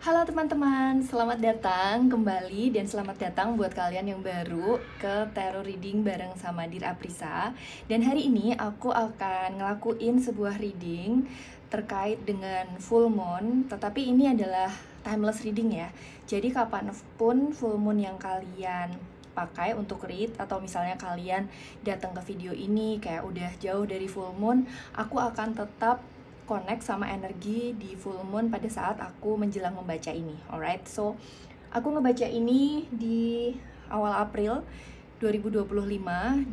Halo teman-teman, selamat datang kembali dan selamat datang buat kalian yang baru ke Tarot Reading bareng sama Dir Aprisa. Dan hari ini aku akan ngelakuin sebuah reading terkait dengan full moon, tetapi ini adalah timeless reading ya. Jadi kapanpun full moon yang kalian pakai untuk read, atau misalnya kalian datang ke video ini kayak udah jauh dari full moon, aku akan tetap connect sama energi di full moon pada saat aku menjelang membaca ini. Alright, so aku ngebaca ini di awal April 2025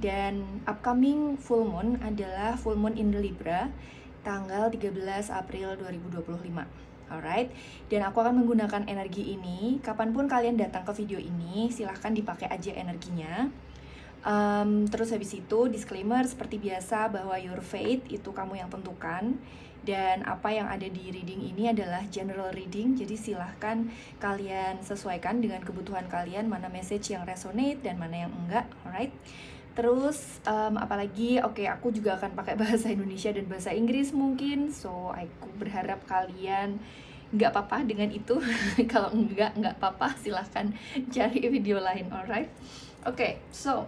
dan upcoming full moon adalah full moon in Libra tanggal 13 April 2025. Alright, dan aku akan menggunakan energi ini. Kapanpun kalian datang ke video ini, silahkan dipakai aja energinya. Terus habis itu disclaimer seperti biasa bahwa your fate itu kamu yang tentukan, dan apa yang ada di reading ini adalah general reading, jadi silahkan kalian sesuaikan dengan kebutuhan kalian mana message yang resonate dan mana yang enggak. Alright, terus apalagi aku juga akan pakai bahasa Indonesia dan bahasa Inggris mungkin, so aku berharap kalian nggak apa-apa dengan itu. Kalau nggak apa-apa, silahkan cari video lain. Alright, so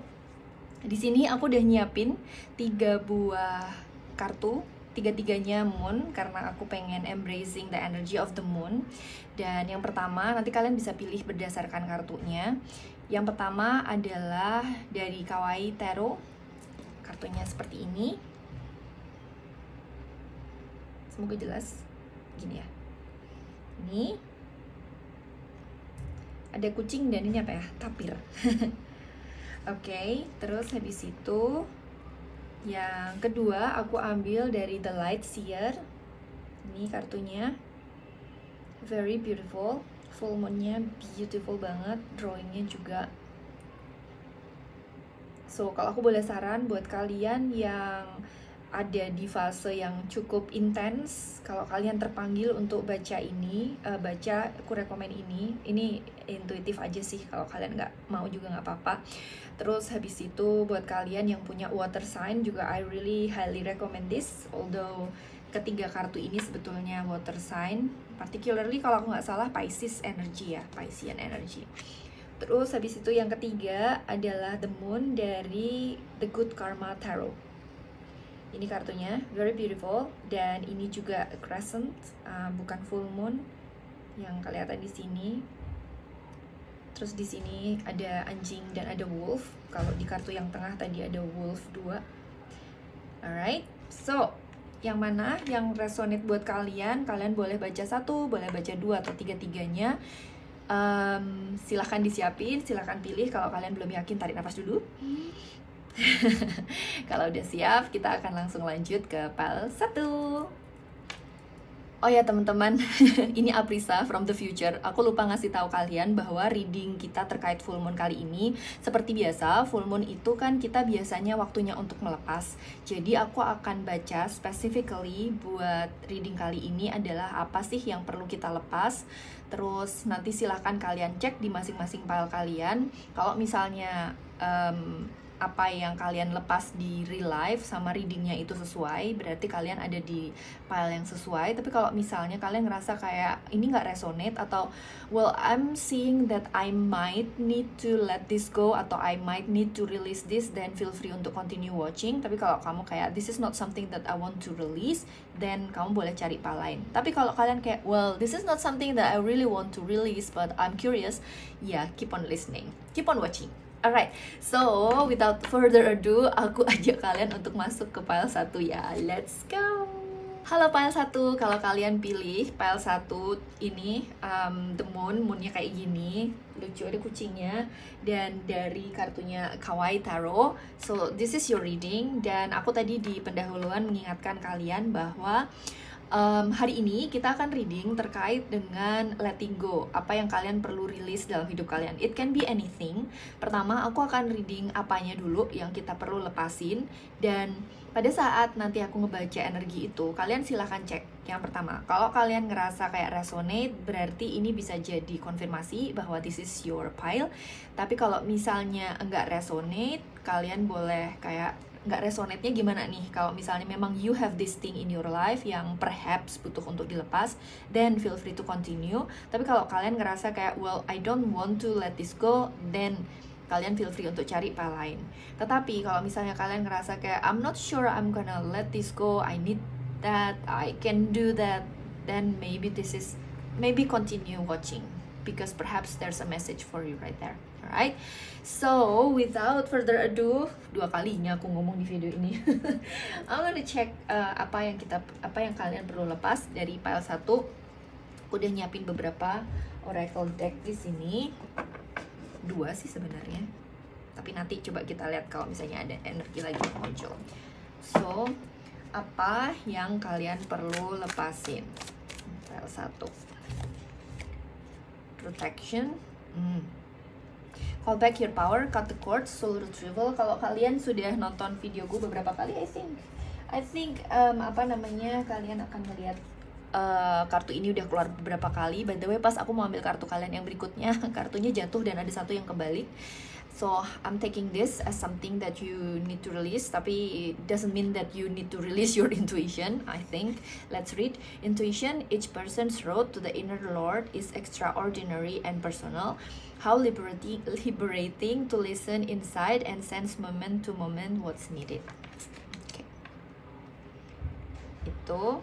di sini aku udah nyiapin 3 buah kartu, tiga-tiganya moon karena aku pengen embracing the energy of the moon. Dan yang pertama, nanti kalian bisa pilih berdasarkan kartunya. Yang pertama adalah dari Kawaii Tarot. Kartunya seperti ini. Semoga jelas. Gini ya. Ini ada kucing dan ini apa ya? Tapir. Terus habis itu yang kedua aku ambil dari The Light Seer. Ini kartunya very beautiful, full moonnya beautiful banget, drawingnya juga. So kalau aku boleh saran buat kalian yang ada di fase yang cukup intens, kalau kalian terpanggil untuk baca ini, aku rekomen ini intuitif aja sih, kalau kalian nggak mau juga nggak apa-apa. Terus habis itu buat kalian yang punya water sign juga I really highly recommend this, although ketiga kartu ini sebetulnya water sign, particularly kalau aku nggak salah Pisces energy ya, Piscean energy. Terus habis itu yang ketiga adalah The Moon dari The Good Karma Tarot. Ini kartunya very beautiful, dan ini juga a crescent, bukan full moon yang kelihatan di sini. Terus di sini ada anjing dan ada wolf. Kalau di kartu yang tengah tadi ada wolf 2. Alright, so yang mana yang resonate buat kalian? Kalian boleh baca 1, boleh baca 2 atau 3-tiganya. Silahkan disiapin, silahkan pilih. Kalau kalian belum yakin, tarik nafas dulu. Kalau udah siap, kita akan langsung lanjut ke pile 1. Oh ya teman-teman, ini Aprisa from the future. Aku lupa ngasih tahu kalian bahwa reading kita terkait full moon kali ini, seperti biasa, full moon itu kan kita biasanya waktunya untuk melepas. Jadi aku akan baca specifically buat reading kali ini adalah apa sih yang perlu kita lepas. Terus nanti silahkan kalian cek di masing-masing pile kalian. Kalau misalnya apa yang kalian lepas di real life sama readingnya itu sesuai, berarti kalian ada di file yang sesuai. Tapi kalau misalnya kalian ngerasa kayak ini nggak resonate, atau well I'm seeing that I might need to let this go, atau I might need to release this, then feel free untuk continue watching. Tapi kalau kamu kayak this is not something that I want to release, then kamu boleh cari file lain. Tapi kalau kalian kayak well this is not something that I really want to release but I'm curious, ya keep on listening, keep on watching. Alright, so without further ado, aku ajak kalian untuk masuk ke pile 1 ya. Let's go! Halo pile 1, kalau kalian pilih pile 1 ini, The Moonnya kayak gini. Lucu, ada kucingnya. Dan dari kartunya Kawaii Tarot. So, this is your reading. Dan aku tadi di pendahuluan mengingatkan kalian bahwa hari ini kita akan reading terkait dengan letting go, apa yang kalian perlu rilis dalam hidup kalian. It can be anything. Pertama, aku akan reading apanya dulu yang kita perlu lepasin, dan pada saat nanti aku ngebaca energi itu, kalian silahkan cek. Yang pertama, kalau kalian ngerasa kayak resonate, berarti ini bisa jadi konfirmasi bahwa this is your pile. Tapi kalau misalnya enggak resonate, kalian boleh kayak nggak resonate-nya gimana nih? Kalau misalnya memang you have this thing in your life yang perhaps butuh untuk dilepas, then feel free to continue. Tapi kalau kalian ngerasa kayak, well, I don't want to let this go, then kalian feel free untuk cari file lain. Tetapi kalau misalnya kalian ngerasa kayak, I'm not sure I'm gonna let this go, I need that, I can do that, then maybe continue watching, because perhaps there's a message for you right there. Alright, so without further ado, 2 kalinya aku ngomong di video ini. I'm gonna check apa yang kalian perlu lepas dari pile 1. Udah nyiapin beberapa oracle deck di sini. 2 sih sebenarnya. Tapi nanti coba kita lihat kalau misalnya ada energi lagi yang muncul. So, apa yang kalian perlu lepasin? Pile 1. Protection. Call back your power, cut the cord, soul retrieval. Kalau kalian sudah nonton video gue beberapa kali, I think kalian akan melihat kartu ini udah keluar beberapa kali. By the way, pas aku mau ambil kartu kalian yang berikutnya, kartunya jatuh dan ada satu yang kebalik. So I'm taking this as something that you need to release, tapi it doesn't mean that you need to release your intuition, I think. Let's read. Intuition, each person's road to the inner Lord is extraordinary and personal. How liberating to listen inside and sense moment to moment what's needed. Okay. Itu.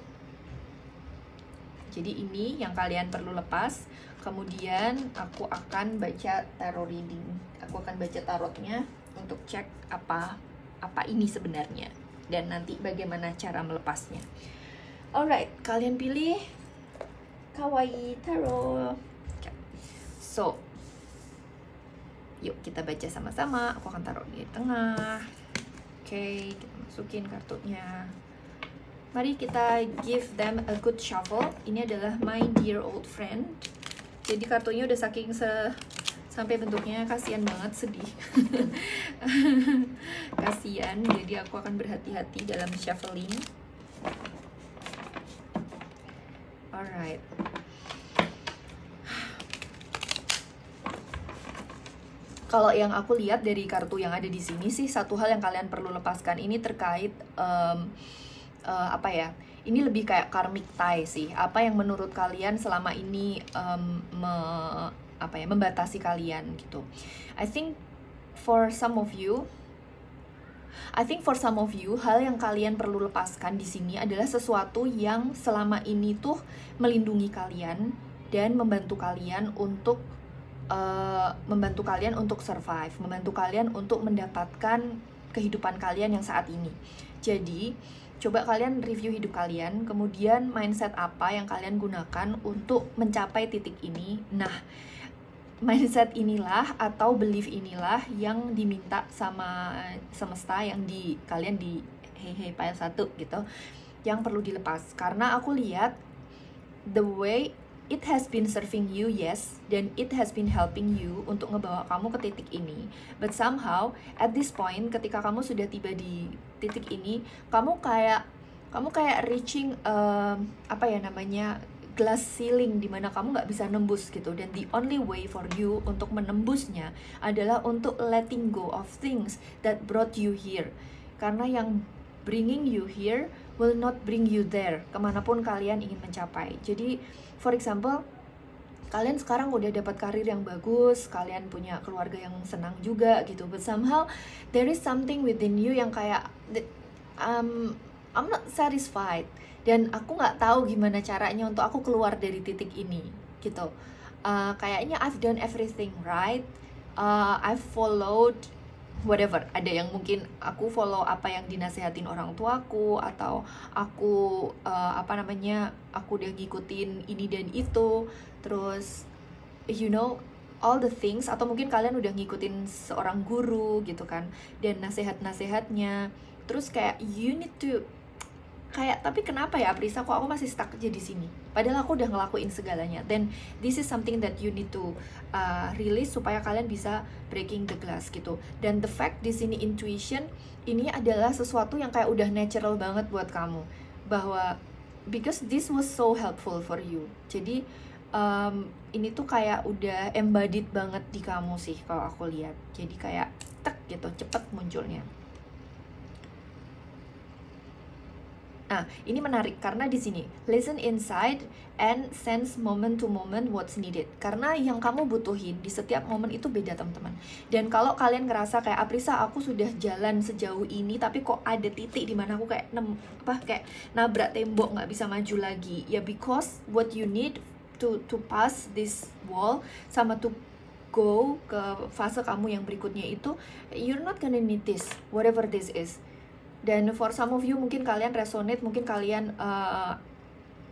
Jadi ini yang kalian perlu lepas. Kemudian aku akan baca tarot reading. Aku akan baca tarotnya untuk cek apa ini sebenarnya dan nanti bagaimana cara melepasnya. Alright, kalian pilih Kawaii Tarot. So, yuk kita baca sama-sama. Aku akan taruh di tengah. Oke, kita masukin kartunya. Mari kita give them a good shuffle. Ini adalah my dear old friend. Jadi kartunya udah saking sampai bentuknya kasihan banget, sedih. Kasihan, jadi aku akan berhati-hati dalam shuffling. Alright. Kalau yang aku lihat dari kartu yang ada di sini sih, satu hal yang kalian perlu lepaskan ini terkait ini lebih kayak karmic tie sih. Apa yang menurut kalian selama ini membatasi kalian gitu. I think for some of you hal yang kalian perlu lepaskan di sini adalah sesuatu yang selama ini tuh melindungi kalian dan membantu kalian untuk survive, membantu kalian untuk mendapatkan kehidupan kalian yang saat ini. Jadi coba kalian review hidup kalian, kemudian mindset apa yang kalian gunakan untuk mencapai titik ini. Nah, mindset inilah atau belief inilah yang diminta sama semesta yang kalian di pile 1 gitu, yang perlu dilepas. Karena aku lihat the way it has been serving you, yes, dan it has been helping you untuk ngebawa kamu ke titik ini. But somehow at this point, ketika kamu sudah tiba di titik ini, kamu kayak reaching glass ceiling, dimana kamu nggak bisa nembus gitu. Dan the only way for you untuk menembusnya adalah untuk letting go of things that brought you here. Karena yang bringing you here will not bring you there, kemanapun kalian ingin mencapai. Jadi for example, kalian sekarang udah dapat karir yang bagus, kalian punya keluarga yang senang juga gitu, but somehow there is something within you yang kayak I'm not satisfied, dan aku nggak tahu gimana caranya untuk aku keluar dari titik ini gitu. Kayaknya I've done everything right, I've followed whatever, ada yang mungkin aku follow apa yang dinasehatin orang tuaku, atau aku aku udah ngikutin ini dan itu, terus all the things, atau mungkin kalian udah ngikutin seorang guru gitu kan, dan nasihat-nasihatnya, terus kayak you need to tapi kenapa ya Aprisa, kok aku masih stuck aja di sini, padahal aku udah ngelakuin segalanya. Then this is something that you need to release supaya kalian bisa breaking the glass gitu. Dan the fact di sini intuition ini adalah sesuatu yang kayak udah natural banget buat kamu, bahwa because this was so helpful for you. Jadi ini tuh kayak udah embodied banget di kamu sih kalau aku lihat. Jadi kayak tek gitu, cepet munculnya. Nah, ini menarik karena di sini listen inside and sense moment to moment what's needed. Karena yang kamu butuhin di setiap momen itu beda, teman-teman. Dan kalau kalian ngerasa kayak Aprisa, aku sudah jalan sejauh ini tapi kok ada titik di mana aku kayak kayak nabrak tembok, nggak bisa maju lagi. Ya because what you need to pass this wall sama to go ke fase kamu yang berikutnya itu, you're not gonna need this, whatever this is. Dan for some of you mungkin kalian resonate, mungkin kalian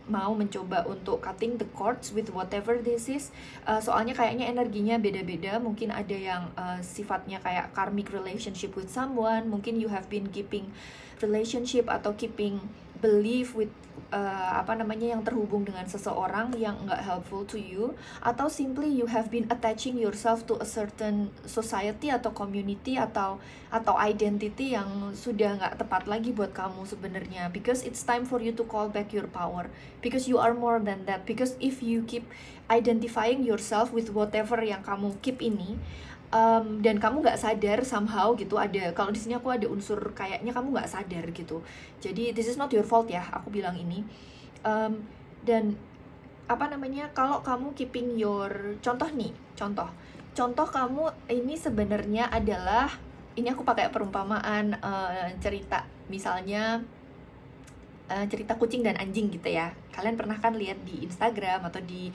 mau mencoba untuk cutting the cords with whatever this is. Soalnya kayaknya energinya beda-beda. Mungkin ada yang sifatnya kayak karmic relationship with someone. Mungkin you have been keeping relationship atau keeping belief with yang terhubung dengan seseorang yang nggak helpful to you, atau simply you have been attaching yourself to a certain society atau community atau identity yang sudah nggak tepat lagi buat kamu sebenarnya, because it's time for you to call back your power, because you are more than that. Because if you keep identifying yourself with whatever yang kamu keep ini, dan kamu nggak sadar somehow gitu, ada, kalau di sini aku ada unsur kayaknya kamu nggak sadar gitu. Jadi this is not your fault ya, aku bilang ini. Dan kalau kamu keeping your contoh kamu ini sebenarnya adalah, ini aku pakai perumpamaan cerita, misalnya cerita kucing dan anjing gitu ya. Kalian pernah kan lihat di Instagram atau di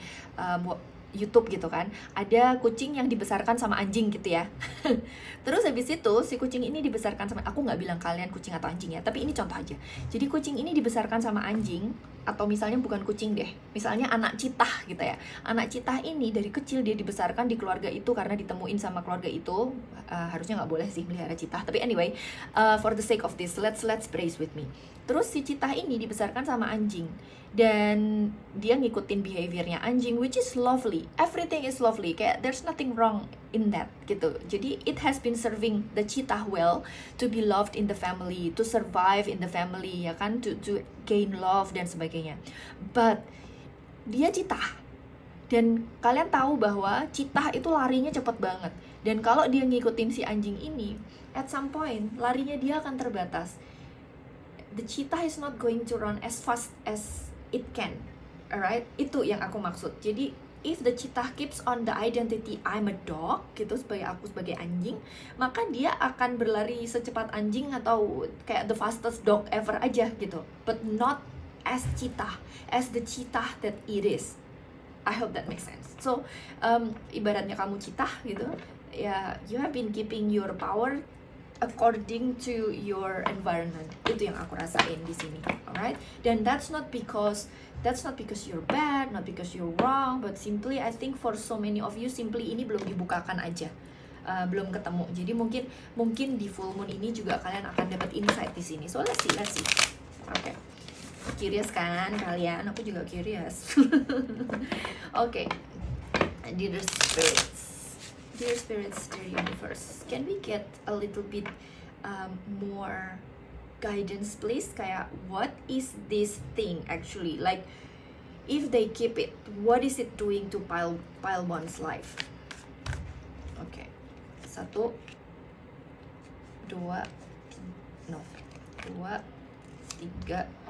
YouTube gitu kan, ada kucing yang dibesarkan sama anjing gitu ya. Terus habis itu si kucing ini dibesarkan sama, aku nggak bilang kalian kucing atau anjing ya, tapi ini contoh aja. Jadi kucing ini dibesarkan sama anjing, atau misalnya bukan kucing deh, misalnya anak citah gitu ya. Anak citah ini dari kecil dia dibesarkan di keluarga itu karena ditemuin sama keluarga itu. Harusnya nggak boleh sih melihara citah, tapi anyway, for the sake of this, let's brace with me. Terus si citah ini dibesarkan sama anjing, dan dia ngikutin behaviornya anjing, which is lovely, everything is lovely, kayak there's nothing wrong in that gitu. Jadi it has been serving the cheetah well to be loved in the family, to survive in the family, ya kan, to gain love dan sebagainya. But dia cheetah, dan kalian tahu bahwa cheetah itu larinya cepat banget, dan kalau dia ngikutin si anjing ini, at some point larinya dia akan terbatas. The cheetah is not going to run as fast as it can, alright? Itu yang aku maksud. Jadi if the cheetah keeps on the identity I'm a dog gitu, aku sebagai anjing, maka dia akan berlari secepat anjing atau kayak the fastest dog ever aja gitu, but not as cheetah, as the cheetah that it is. I hope that makes sense. So ibaratnya kamu cheetah gitu ya, you have been keeping your power according to your environment. Itu yang aku rasain di sini, alright? Dan that's not because you're bad, not because you're wrong, but simply I think for so many of you, simply ini belum dibukakan aja, belum ketemu. Jadi mungkin di full moon ini juga kalian akan dapat insight di sini. So let's see. Okay. Curious kan kalian? Aku juga curious. Okay. Dear spirits, dear universe, can we get a little bit more guidance please? Kayak what is this thing actually, like if they keep it, what is it doing to pile one's life? Okay, 1, 2, 2, 3.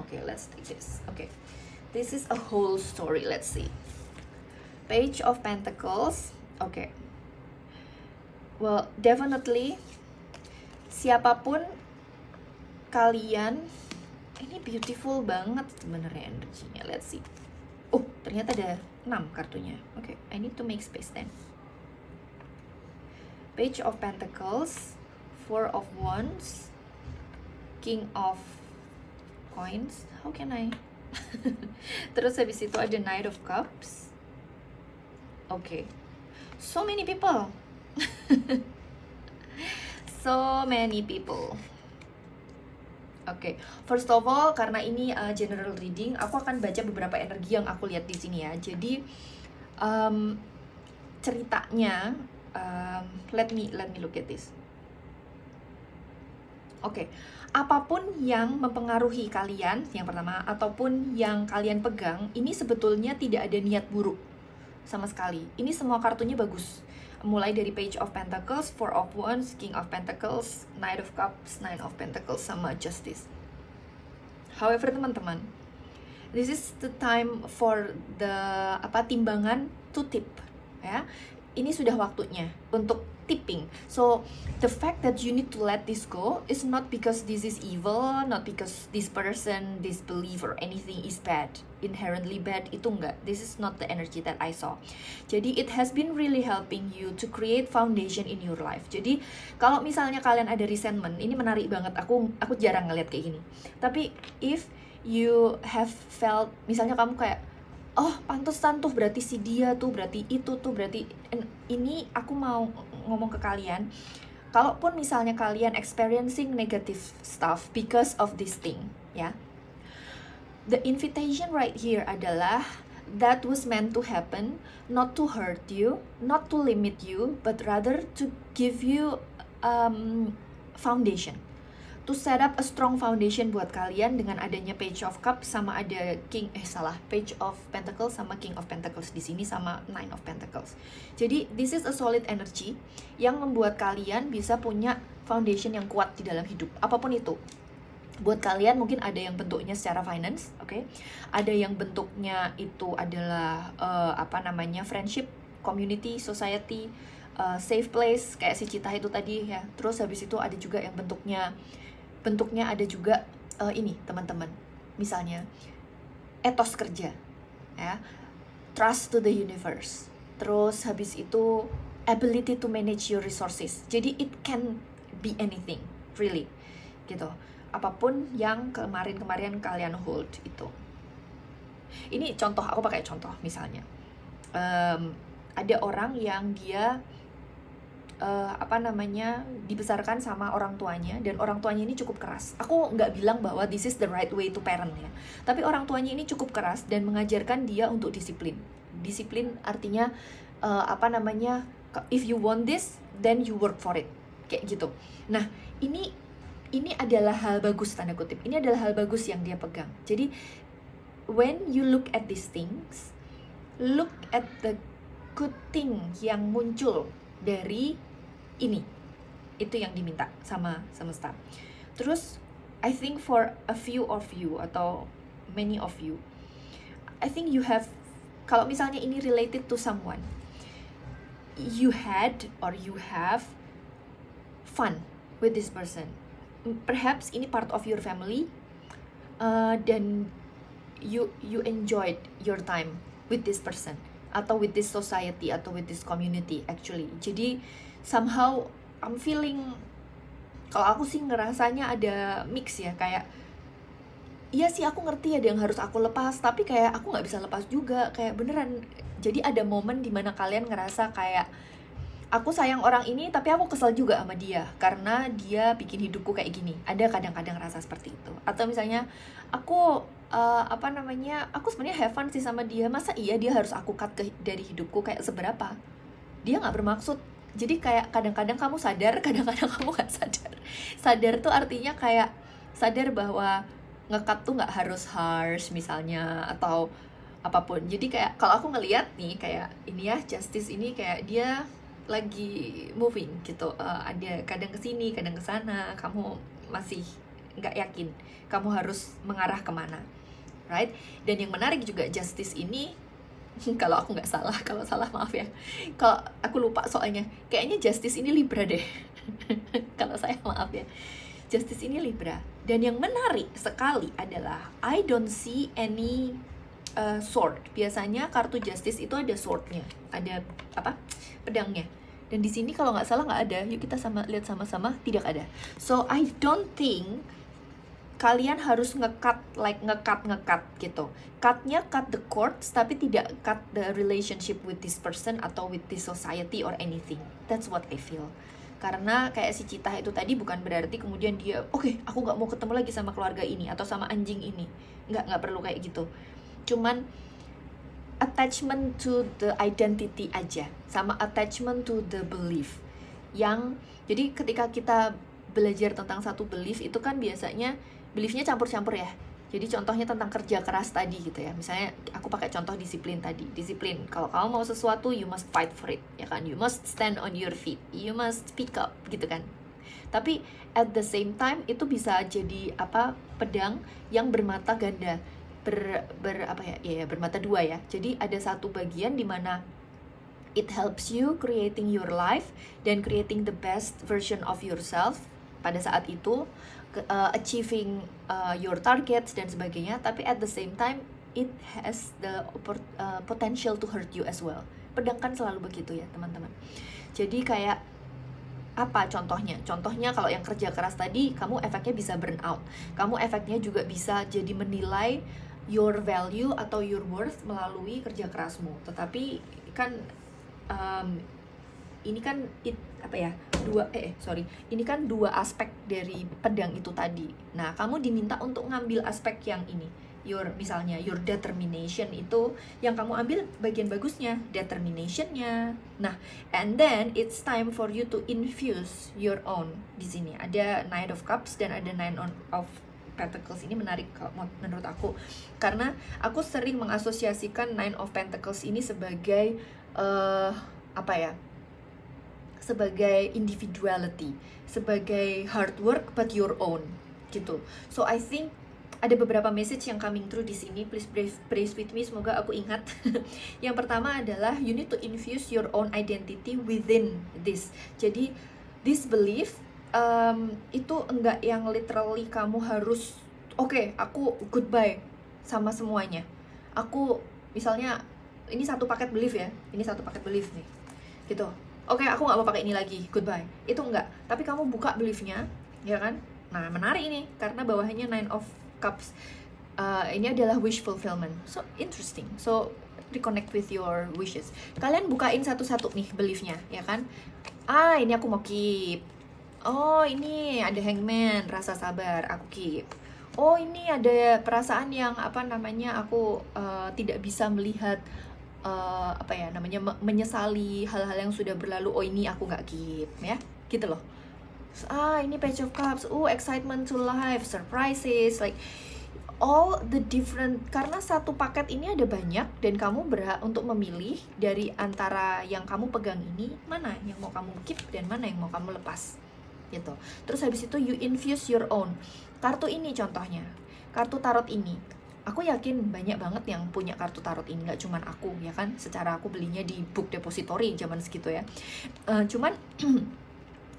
Okay, let's take this. Okay, this is a whole story. Let's see. Page of Pentacles. Okay. Well, definitely siapapun kalian, ini beautiful banget sebenarnya energinya. Let's see. Oh, ternyata ada 6 kartunya. Okay, I need to make space then. Page of Pentacles, 4 of Wands, King of Coins. How can I? Terus habis itu ada Knight of Cups. Okay. So many people. So many people. Okay, first of all, karena ini general reading, aku akan baca beberapa energi yang aku lihat di sini ya. Jadi ceritanya, let me look at this. Okay, apapun yang mempengaruhi kalian, yang pertama, ataupun yang kalian pegang, ini sebetulnya tidak ada niat buruk sama sekali. Ini semua kartunya bagus. Mulai dari Page of Pentacles, 4 of Wands, King of Pentacles, Knight of Cups, 9 of Pentacles, sama Justice. However teman-teman, this is the time for the timbangan to tip, ya. Ini sudah waktunya untuk tipping. So the fact that you need to let this go is not because this is evil, not because this person, this belief or anything is bad, inherently bad, itu enggak. This is not the energy that I saw. Jadi it has been really helping you to create foundation in your life. Jadi kalau misalnya kalian ada resentment, ini menarik banget. Aku jarang ngeliat kayak gini. Tapi if you have felt, misalnya kamu kayak, oh pantesan tuh, berarti si dia tuh, berarti itu tuh, berarti ini aku mau ngomong ke kalian, kalaupun misalnya kalian experiencing negative stuff because of this thing, ya, the invitation right here adalah that was meant to happen, not to hurt you, not to limit you, but rather to give you foundation, to set up a strong foundation buat kalian dengan adanya Page of Cups sama ada Page of Pentacles sama King of Pentacles di sini sama Nine of Pentacles. Jadi this is a solid energy yang membuat kalian bisa punya foundation yang kuat di dalam hidup, apapun itu. Buat kalian mungkin ada yang bentuknya secara finance, oke? Ada yang bentuknya itu adalah friendship, community, society, safe place kayak si Cita itu tadi ya. Terus habis itu ada juga yang bentuknya ada juga ini teman-teman, misalnya etos kerja, ya, trust to the universe. Terus habis itu ability to manage your resources. Jadi it can be anything, really, gitu. Apapun yang kemarin kalian hold itu. Ini contoh, aku pakai contoh misalnya, ada orang yang dia dibesarkan sama orang tuanya, dan orang tuanya ini cukup keras. Aku nggak bilang bahwa this is the right way to parent ya, tapi orang tuanya ini cukup keras dan mengajarkan dia untuk disiplin. Disiplin artinya if you want this, then you work for it, kayak gitu. Nah, ini adalah hal bagus, tanda kutip. Ini adalah hal bagus yang dia pegang. Jadi when you look at these things, look at the good thing yang muncul dari ini, itu yang diminta sama semesta. Terus I think for a few of you atau many of you, I think you have, kalau misalnya ini related to someone, you had or you have fun with this person. Perhaps ini part of your family, dan you enjoyed your time with this person, atau with this society, atau with this community actually. Jadi somehow I'm feeling, kalau aku sih ngerasanya ada mix ya, kayak iya sih aku ngerti ada yang harus aku lepas, tapi kayak aku nggak bisa lepas juga, kayak beneran. Jadi ada momen dimana kalian ngerasa kayak aku sayang orang ini, tapi aku kesel juga sama dia karena dia bikin hidupku kayak gini. Ada kadang-kadang rasa seperti itu. Atau misalnya aku aku sebenarnya have fun sih sama dia, masa iya dia harus aku cut dari hidupku, kayak seberapa dia nggak bermaksud. Jadi kayak kadang-kadang kamu sadar, kadang-kadang kamu nggak sadar. Sadar tuh artinya kayak sadar bahwa nge-cut tuh nggak harus harsh misalnya, atau apapun. Jadi kayak kalau aku ngeliat nih kayak ini ya, Justice ini kayak dia lagi moving gitu, ada kadang kesini kadang kesana, kamu masih nggak yakin kamu harus mengarah kemana, right? Dan yang menarik juga Justice ini, kalau aku nggak salah, kalau salah maaf ya, kalau aku lupa soalnya, kayaknya Justice ini Libra deh. Kalau saya maaf ya, Justice ini Libra. Dan yang menarik sekali adalah I don't see any sword. Biasanya kartu Justice itu ada swordnya, ada pedangnya. Dan di sini kalau nggak salah nggak ada. Yuk kita lihat sama-sama, tidak ada. So I don't think kalian harus nge-cut gitu. Cutnya cut the cords, tapi tidak cut the relationship with this person atau with this society or anything. That's what I feel. Karena kayak si Cita itu tadi, bukan berarti kemudian dia oke, aku nggak mau ketemu lagi sama keluarga ini atau sama anjing ini. Nggak perlu kayak gitu. Cuman attachment to the identity aja, sama attachment to the belief. Jadi ketika kita belajar tentang satu belief itu kan biasanya beliefnya campur-campur ya. Jadi contohnya tentang kerja keras tadi gitu ya. Misalnya aku pakai contoh disiplin tadi. Disiplin, kalau kamu mau sesuatu, you must fight for it, ya kan? You must stand on your feet, you must speak up gitu kan. Tapi at the same time itu bisa jadi pedang yang bermata ganda, bermata dua ya. Jadi ada satu bagian di mana it helps you creating your life dan creating the best version of yourself pada saat itu, achieving your targets dan sebagainya. Tapi at the same time it has the potential to hurt you as well. Pedang kan selalu begitu ya teman-teman. Jadi kayak apa contohnya? Contohnya kalau yang kerja keras tadi, kamu efeknya bisa burn out. Kamu efeknya juga bisa jadi menilai your value atau your worth melalui kerja kerasmu. Tetapi kan ini kan ini kan dua aspek dari pedang itu tadi. Nah, kamu diminta untuk ngambil aspek yang ini. Misalnya your determination itu yang kamu ambil bagian bagusnya, determinationnya. Nah, and then it's time for you to infuse your own. Di sini ada Knight of Cups dan ada Nine of Pentacles. Ini menarik menurut aku, karena aku sering mengasosiasikan Nine of Pentacles ini sebagai sebagai individuality, sebagai hard work but your own gitu. So I think ada beberapa message yang coming through di sini. Please pray with me, semoga aku ingat. Yang pertama adalah you need to infuse your own identity within this. Jadi this belief itu enggak yang literally kamu harus aku goodbye sama semuanya. Aku misalnya ini satu paket belief ya, ini satu paket belief nih gitu. Aku nggak mau pakai ini lagi, goodbye. Itu enggak, tapi kamu buka beliefnya, ya kan? Nah, menarik ini karena bawahnya Nine of Cups. Ini adalah wish fulfillment. So interesting. So reconnect with your wishes. Kalian bukain satu-satu nih beliefnya, ya kan? Ini aku mau keep. Oh, ini ada Hangman, rasa sabar, aku keep. Oh, ini ada perasaan yang aku tidak bisa melihat menyesali hal-hal yang sudah berlalu. Oh, ini aku nggak keep, ya, gitu loh. Ini Page of Cups, excitement to life, surprises, like all the different, karena satu paket ini ada banyak dan kamu berhak untuk memilih dari antara yang kamu pegang ini, mana yang mau kamu keep dan mana yang mau kamu lepas gitu. Terus habis itu you infuse your own. Kartu ini contohnya, kartu tarot ini, aku yakin banyak banget yang punya kartu tarot ini, nggak cuman aku, ya kan? Secara aku belinya di book depository zaman segitu ya. Cuman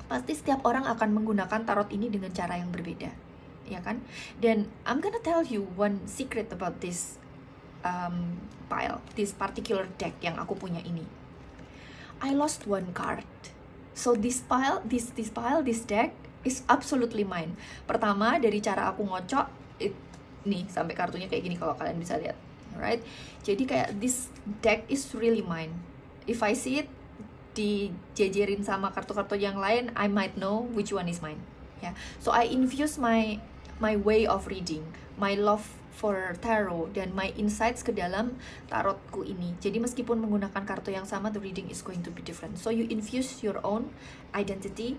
pasti setiap orang akan menggunakan tarot ini dengan cara yang berbeda, ya kan? Dan I'm gonna tell you one secret about this pile, this particular deck yang aku punya ini. I lost one card, so this deck is absolutely mine. Pertama, dari cara aku ngocok, nih sampai kartunya kayak gini kalau kalian bisa lihat, alright? Jadi kayak this deck is really mine. If I see it dijejerin sama kartu-kartu yang lain, I might know which one is mine. Ya, so I infuse my way of reading, my love for tarot dan my insights ke dalam tarotku ini. Jadi meskipun menggunakan kartu yang sama, the reading is going to be different. So you infuse your own identity.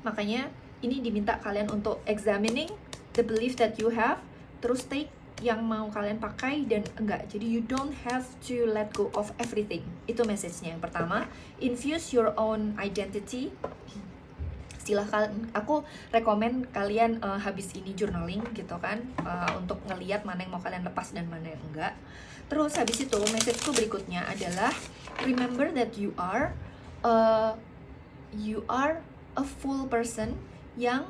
Makanya ini diminta kalian untuk examining the belief that you have, terus take yang mau kalian pakai dan enggak. Jadi you don't have to let go of everything. Itu message-nya yang pertama. Infuse your own identity. Silahkan, aku rekomen kalian habis ini journaling gitu kan, untuk ngeliat mana yang mau kalian lepas dan mana yang enggak. Terus habis itu messageku berikutnya adalah remember that you are a full person yang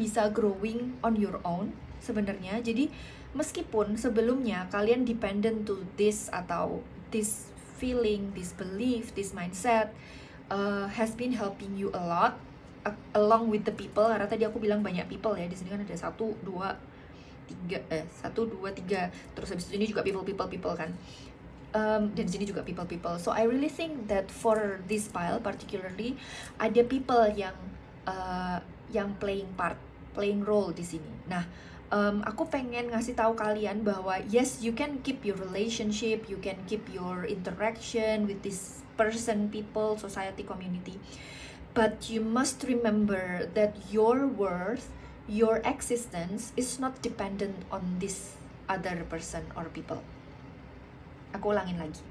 bisa growing on your own sebenarnya. Jadi meskipun sebelumnya kalian dependent to this atau this feeling, this belief, this mindset has been helping you a lot along with the people. Karena tadi aku bilang banyak people ya, di sini kan ada 1, 2, 3, terus habis itu ini juga people kan. Dan di sini juga people. So I really think that for this pile particularly ada people yang playing role di sini. Nah, aku pengen ngasih tahu kalian bahwa yes, you can keep your relationship, you can keep your interaction with this person, people, society, community, but you must remember that your worth, your existence is not dependent on this other person or people. Aku ulangin lagi.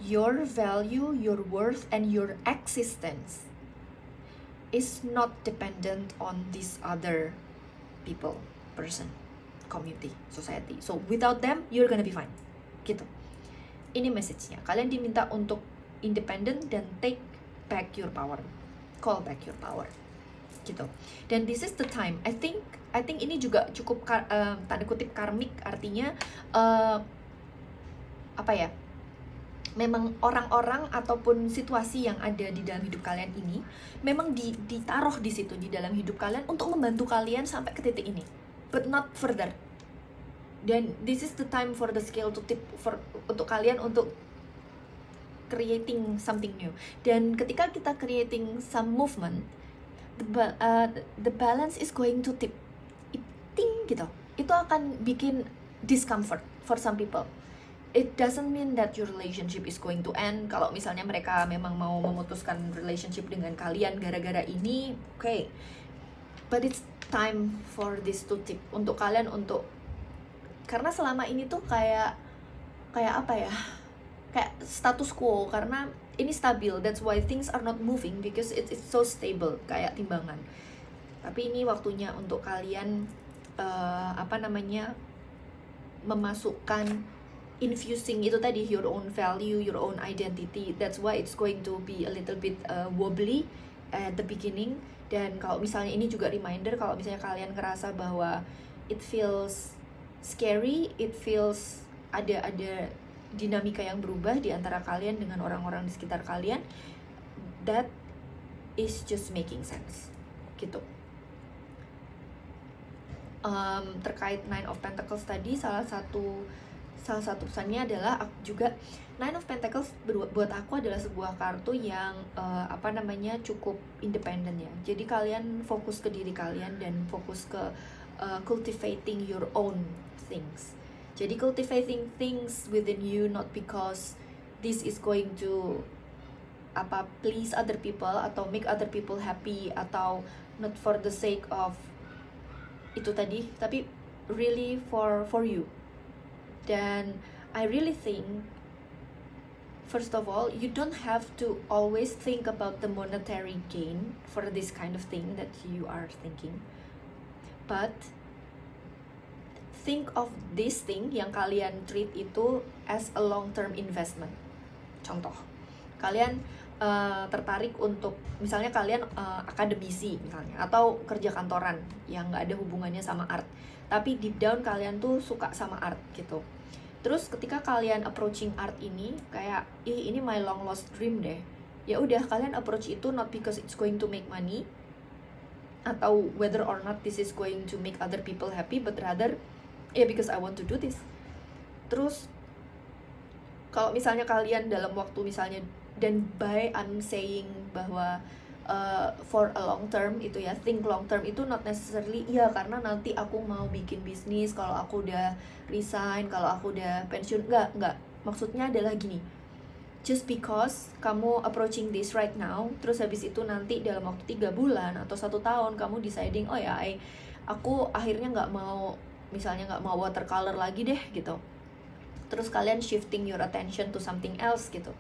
your value, your worth, and your existence is not dependent on this other people, person, community, society. So without them, you're gonna be fine. Gitu. Ini message-nya. Kalian diminta untuk independent dan take back your power. Call back your power. Gitu. Dan this is the time. I think ini juga cukup tanda kutip karmik, artinya apa ya? Memang orang-orang ataupun situasi yang ada di dalam hidup kalian ini memang ditaruh di situ di dalam hidup kalian untuk membantu kalian sampai ke titik ini, but not further. Dan this is the time for the scale to tip untuk kalian untuk creating something new. Dan ketika kita creating some movement, the balance is going to tip, ting gitu. Itu akan bikin discomfort for some people. It doesn't mean that your relationship is going to end. Kalau misalnya mereka memang mau memutuskan relationship dengan kalian gara-gara ini, okay. But it's time for this to tip, untuk kalian untuk, karena selama ini tuh kayak apa ya? Kayak status quo, karena ini stabil. That's why things are not moving, because it's so stable, kayak timbangan. Tapi ini waktunya untuk kalian memasukkan, infusing itu tadi, your own value, your own identity. That's why it's going to be a little bit wobbly at the beginning. Dan kalau misalnya ini juga reminder, kalau misalnya kalian ngerasa bahwa it feels scary, it feels ada dinamika yang berubah di antara kalian dengan orang-orang di sekitar kalian, that is just making sense gitu. Terkait Nine of Pentacles tadi, salah satu pesannya adalah juga Nine of Pentacles buat aku adalah sebuah kartu yang cukup independen ya. Jadi kalian fokus ke diri kalian dan fokus ke cultivating your own things. Jadi cultivating things within you, not because this is going to please other people atau make other people happy, atau not for the sake of itu tadi, tapi really for you. Dan I really think, first of all, you don't have to always think about the monetary gain for this kind of thing that you are thinking, but think of this thing yang kalian treat itu as a long-term investment. Contoh, kalian tertarik untuk, misalnya kalian akademisi misalnya, atau kerja kantoran yang nggak ada hubungannya sama art, tapi deep down kalian tuh suka sama art gitu. Terus ketika kalian approaching art ini kayak, ini my long lost dream deh, ya udah kalian approach itu not because it's going to make money atau whether or not this is going to make other people happy, but rather because I want to do this. Terus kalau misalnya kalian dalam waktu misalnya, dan by I'm saying bahwa for a long term itu ya, think long term itu not necessarily karena nanti aku mau bikin bisnis kalau aku udah resign, kalau aku udah pensiun. Enggak, maksudnya adalah gini, just because kamu approaching this right now, terus habis itu nanti dalam waktu 3 bulan atau 1 tahun kamu deciding, aku akhirnya nggak mau watercolor lagi deh gitu, terus kalian shifting your attention to something else gitu,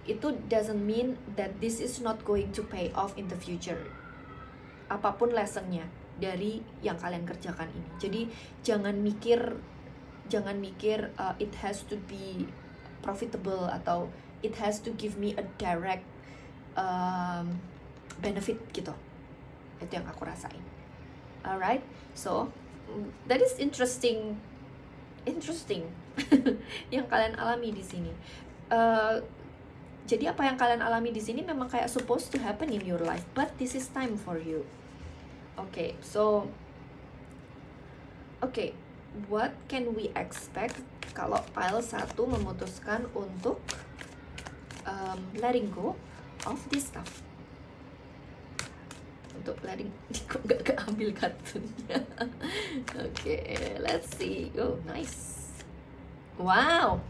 itu doesn't mean that this is not going to pay off in the future, apapun lessonnya dari yang kalian kerjakan ini. Jadi jangan mikir it has to be profitable atau it has to give me a direct benefit gitu. Itu yang aku rasain. Alright, so that is interesting yang kalian alami di sini. Jadi apa yang kalian alami di sini memang kayak supposed to happen in your life, but this is time for you. Okay, so what can we expect kalau pile 1 memutuskan untuk letting go of this stuff? Untuk letting, kok gak keambil kartunya. Okay, let's see. Oh, nice. Wow,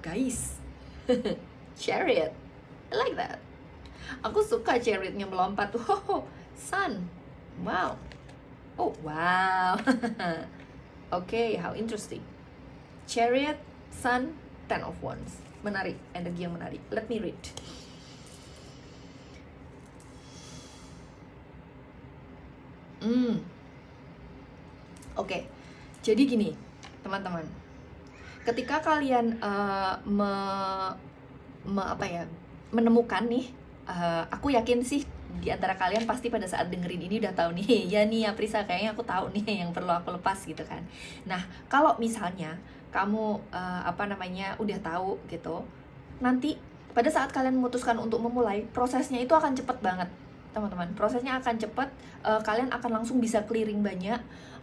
guys. Chariot, I like that. Aku suka chariotnya melompat. Oh, sun. Wow. Oh, wow. Okay, how interesting. Chariot, sun, Ten of Wands. Menarik, energi yang menarik. Let me read. Oke. Jadi gini, teman-teman. Ketika kalian menemukan nih, aku yakin sih di antara kalian pasti pada saat dengerin ini udah tahu nih, ya nih Aprisa, kayaknya aku tahu nih yang perlu aku lepas gitu kan. Nah, kalau misalnya kamu udah tahu gitu, nanti pada saat kalian memutuskan untuk memulai, prosesnya itu akan cepet banget, teman-teman. Prosesnya akan cepet, kalian akan langsung bisa clearing banyak,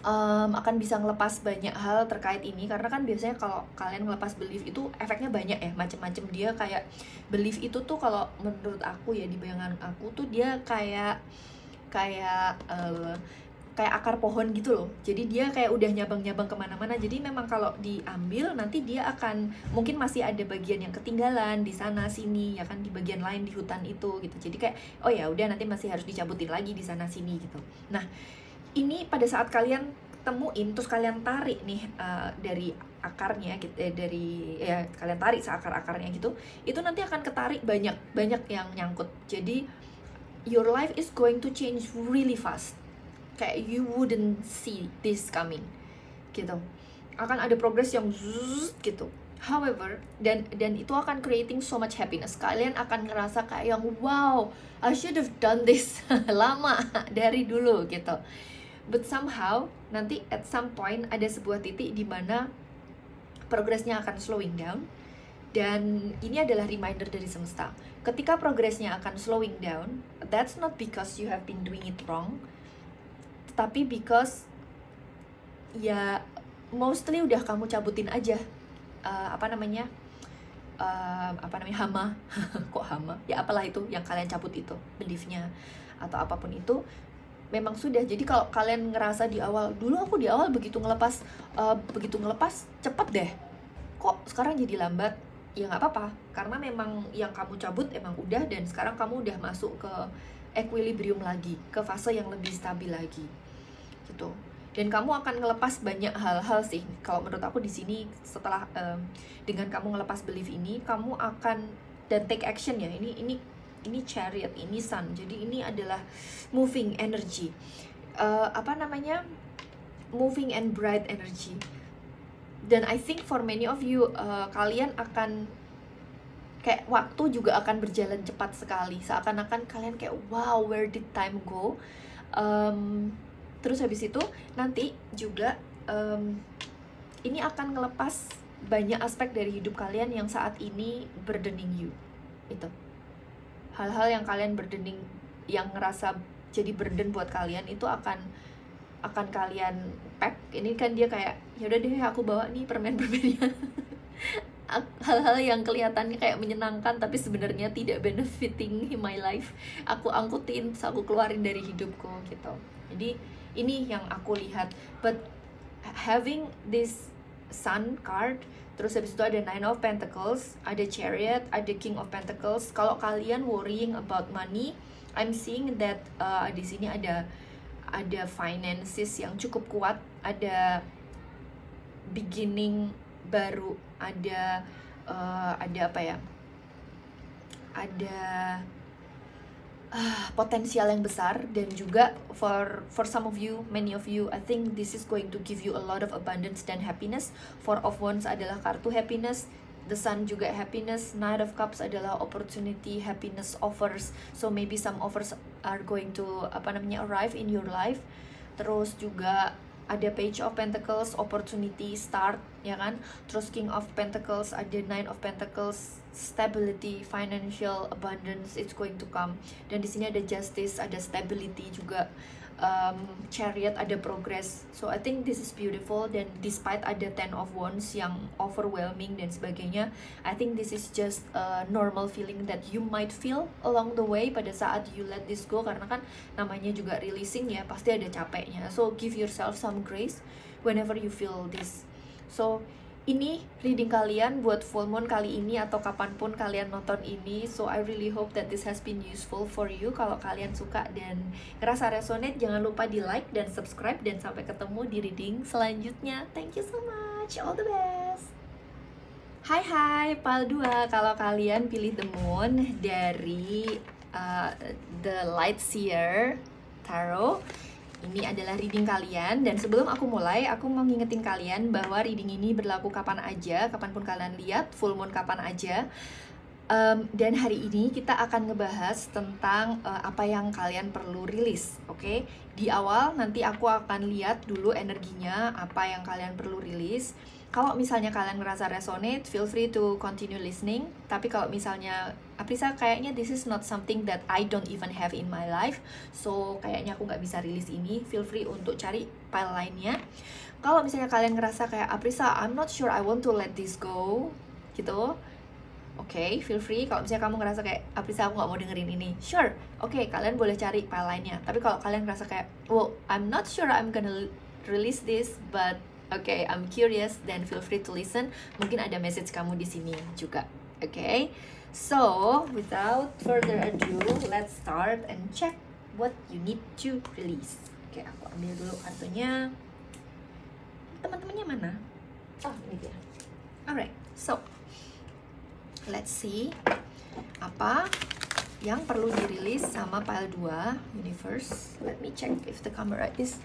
akan bisa ngelepas banyak hal terkait ini. Karena kan biasanya kalau kalian ngelepas belief itu efeknya banyak ya, macem-macem. Dia kayak belief itu tuh kalau menurut aku ya, di bayangan aku tuh dia kayak akar pohon gitu loh. Jadi dia kayak udah nyabang-nyabang kemana-mana. Jadi memang kalau diambil nanti dia akan mungkin masih ada bagian yang ketinggalan di sana sini ya kan, di bagian lain di hutan itu gitu. Jadi kayak oh ya udah nanti masih harus dicabutin lagi di sana sini gitu. Nah, ini pada saat kalian temuin terus kalian tarik nih dari akarnya gitu, kalian tarik seakar-akarnya gitu, itu nanti akan ketarik banyak yang nyangkut. Jadi your life is going to change really fast. Kayak you wouldn't see this coming gitu. Akan ada progress yang zzz, gitu. However, dan itu akan creating so much happiness. Kalian akan ngerasa kayak yang wow, I should have done this lama dari dulu gitu. But somehow nanti at some point ada sebuah titik di mana progresnya akan slowing down. Dan ini adalah reminder dari semesta. Ketika progresnya akan slowing down, that's not because you have been doing it wrong, tapi because ya mostly udah kamu cabutin aja hama kok hama ya, apalah itu yang kalian cabut itu, beliefnya atau apapun itu memang sudah. Jadi kalau kalian ngerasa di awal begitu ngelepas cepet deh, kok sekarang jadi lambat, ya nggak apa-apa, karena memang yang kamu cabut emang udah, dan sekarang kamu udah masuk ke equilibrium lagi, ke fase yang lebih stabil lagi gitu. Dan kamu akan ngelepas banyak hal-hal sih kalau menurut aku di sini. Setelah dengan kamu ngelepas belief ini, kamu akan dan take action ya. Ini Chariot, ini Sun. Jadi ini adalah moving energy, moving and bright energy. Dan I think for many of you, kalian akan kayak waktu juga akan berjalan cepat sekali. Seakan-akan kalian kayak wow, where did time go? Terus habis itu nanti juga ini akan ngelepas banyak aspek dari hidup kalian yang saat ini burdening you. Itu hal-hal yang kalian burdening, yang ngerasa jadi burden buat kalian, itu akan kalian pack. Ini kan dia kayak ya udah deh aku bawa nih permen-permennya. Hal-hal yang kelihatannya kayak menyenangkan tapi sebenarnya tidak benefiting in my life, aku angkutin, aku keluarin dari hidupku gitu. Jadi ini yang aku lihat. But having this Sun card, terus habis itu ada Nine of Pentacles, ada Chariot, ada King of Pentacles. Kalau kalian worrying about money, I'm seeing that di sini ada finances yang cukup kuat, ada beginning baru, ada potensial yang besar. Dan juga for some of you, many of you, I think this is going to give you a lot of abundance dan happiness. Four of Wands adalah kartu happiness, the Sun juga happiness, Knight of Cups adalah opportunity, happiness, offers. So maybe some offers are going to arrive in your life. Terus juga ada Page of Pentacles, opportunity, start, ya kan. Terus King of Pentacles, ada Nine of Pentacles, stability, financial abundance, it's going to come. Dan di sini ada Justice, ada stability juga. Chariot, ada progress. So I think this is beautiful. Dan despite ada Ten of Wands yang overwhelming dan sebagainya, I think this is just a normal feeling that you might feel along the way pada saat you let this go. Karena kan namanya juga releasing ya, pasti ada capeknya. So give yourself some grace whenever you feel this. So ini reading kalian buat full moon kali ini atau kapanpun kalian nonton ini. So I really hope that this has been useful for you. Kalau kalian suka dan ngerasa resonate, jangan lupa di like dan subscribe. Dan sampai ketemu di reading selanjutnya. Thank you so much, all the best. Hai Pal 2, kalau kalian pilih The Moon dari uh, The Lightseer Tarot, ini adalah reading kalian. Dan sebelum aku mulai, aku mau ngingetin kalian bahwa reading ini berlaku kapan aja, kapanpun kalian lihat, full moon kapan aja. Dan hari ini kita akan ngebahas tentang apa yang kalian perlu rilis, oke? Di awal nanti aku akan lihat dulu energinya, apa yang kalian perlu rilis. Kalau misalnya kalian ngerasa resonate, feel free to continue listening. Tapi kalau misalnya, Aprisa kayaknya this is not something that I don't even have in my life, so kayaknya aku nggak bisa rilis ini, feel free untuk cari file lainnya. Kalau misalnya kalian ngerasa kayak, Aprisa, I'm not sure I want to let this go, gitu. Oke, feel free. Kalau misalnya kamu ngerasa kayak, Aprisa aku nggak mau dengerin ini, sure, oke, kalian boleh cari file lainnya. Tapi kalau kalian ngerasa kayak, well, I'm not sure I'm gonna release this, but okay, I'm curious, then feel free to listen. Mungkin ada message kamu di sini juga. Okay, so without further ado, let's start and check what you need to release. Oke, aku ambil dulu kartunya. Teman-temannya mana? Oh, ini dia. Alright, so let's see apa yang perlu dirilis sama pile 2 universe. Let me check if the camera is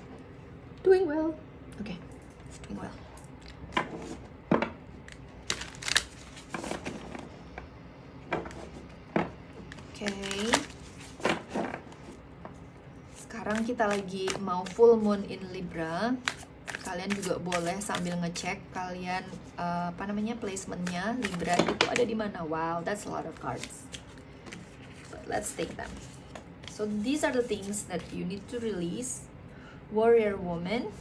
doing well. Okay, it's doing well. Okay, sekarang kita lagi mau full moon in Libra. Kalian juga boleh sambil ngecek kalian placementnya Libra itu ada di mana. Wow, that's a lot of cards. But let's take them. So these are the things that you need to release. Warrior woman,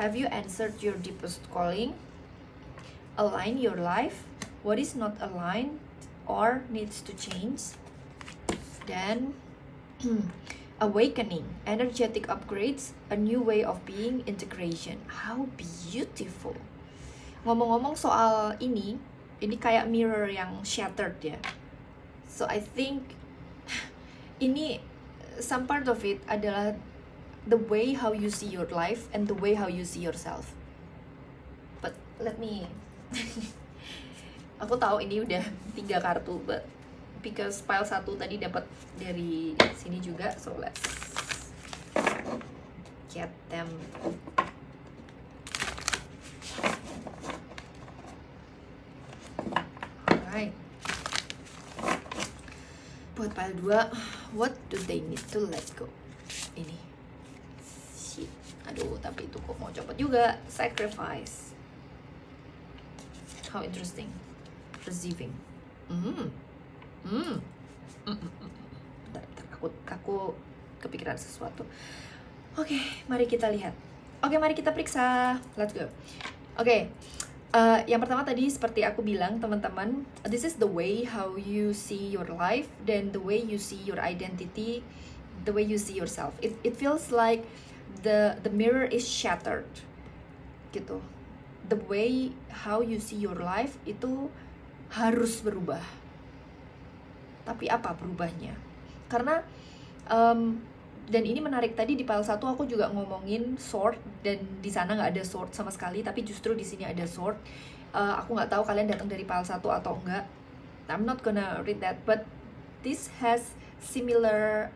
have you answered your deepest calling? Align your life. What is not aligned or needs to change? Then awakening, energetic upgrades, a new way of being, integration. How beautiful. Ngomong-ngomong soal ini kayak mirror yang shattered ya. So I think ini some part of it adalah the way how you see your life and the way how you see yourself. But let me aku tahu ini udah 3 kartu, but because pile 1 tadi dapat dari sini juga, so let's get them. Alright, buat pile 2, what do they need to let go? Ini shit, aduh, tapi itu kok mau copot juga. Sacrifice. How interesting. Receiving. Bentar, aku kepikiran sesuatu. Oke, mari kita lihat. Oke, mari kita periksa. Let's go. Oke, yang pertama tadi seperti aku bilang teman-teman, this is the way how you see your life, then the way you see your identity, the way you see yourself. It feels like the mirror is shattered, gitu. The way how you see your life itu harus berubah. Tapi apa berubahnya? Karena dan ini menarik, tadi di pile 1 aku juga ngomongin sword, dan di sana nggak ada sword sama sekali, tapi justru di sini ada sword. Aku nggak tahu kalian datang dari pile 1 atau enggak. I'm not gonna read that, but this has similar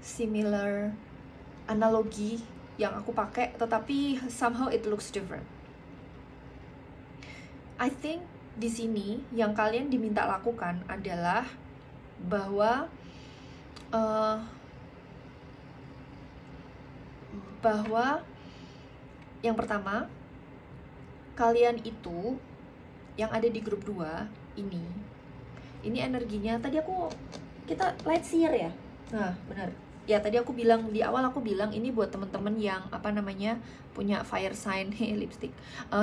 similar analogi yang aku pakai, tetapi somehow it looks different. I think di sini yang kalian diminta lakukan adalah bahwa yang pertama, kalian itu yang ada di grup 2 ini energinya, tadi kita Lightseer ya. Nah, benar. Ya, tadi aku bilang di awal, aku bilang ini buat temen-temen yang punya fire sign, lipstick,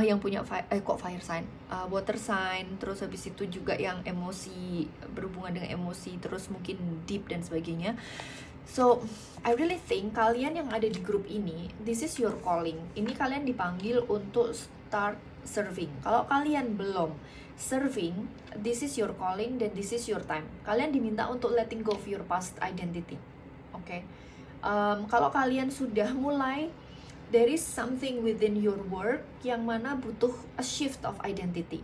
yang punya fire sign, water sign, terus habis itu juga yang emosi, berhubungan dengan emosi, terus mungkin deep dan sebagainya. So I really think kalian yang ada di grup ini, this is your calling. Ini kalian dipanggil untuk start serving. Kalau kalian belum serving, this is your calling dan this is your time. Kalian diminta untuk letting go of your past identity. Oke, kalau kalian sudah mulai there is something within your work yang mana butuh a shift of identity.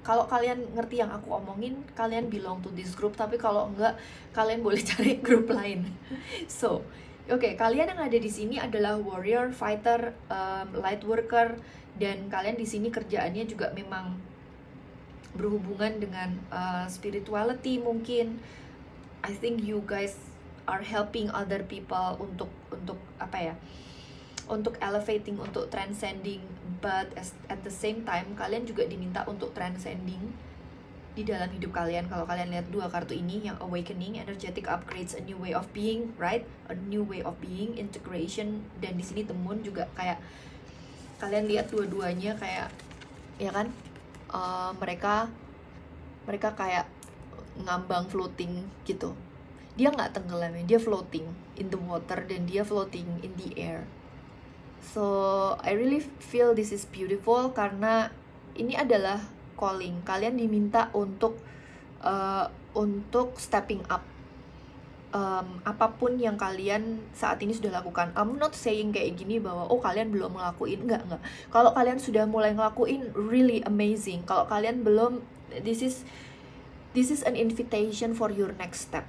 Kalau kalian ngerti yang aku omongin, kalian belong to this group. Tapi kalau enggak, kalian boleh cari grup lain. So, oke, kalian yang ada di sini adalah warrior, fighter, light worker, dan kalian di sini kerjaannya juga memang berhubungan dengan spirituality mungkin. I think you guys are helping other people untuk apa ya? Untuk elevating, untuk transcending, but at the same time kalian juga diminta untuk transcending di dalam hidup kalian. Kalau kalian lihat dua kartu ini, yang awakening, energetic upgrades, a new way of being, right? A new way of being, integration, dan di sini the moon juga kayak kalian lihat dua-duanya kayak, ya kan? Mereka kayak ngambang, floating gitu. Dia nggak tenggelam ya, dia floating in the water dan dia floating in the air. So I really feel this is beautiful karena ini adalah calling. Kalian diminta untuk stepping up. Apapun yang kalian saat ini sudah lakukan. I'm not saying kayak gini bahwa oh kalian belum ngelakuin, enggak. Kalau kalian sudah mulai ngelakuin, really amazing. Kalau kalian belum, this is an invitation for your next step.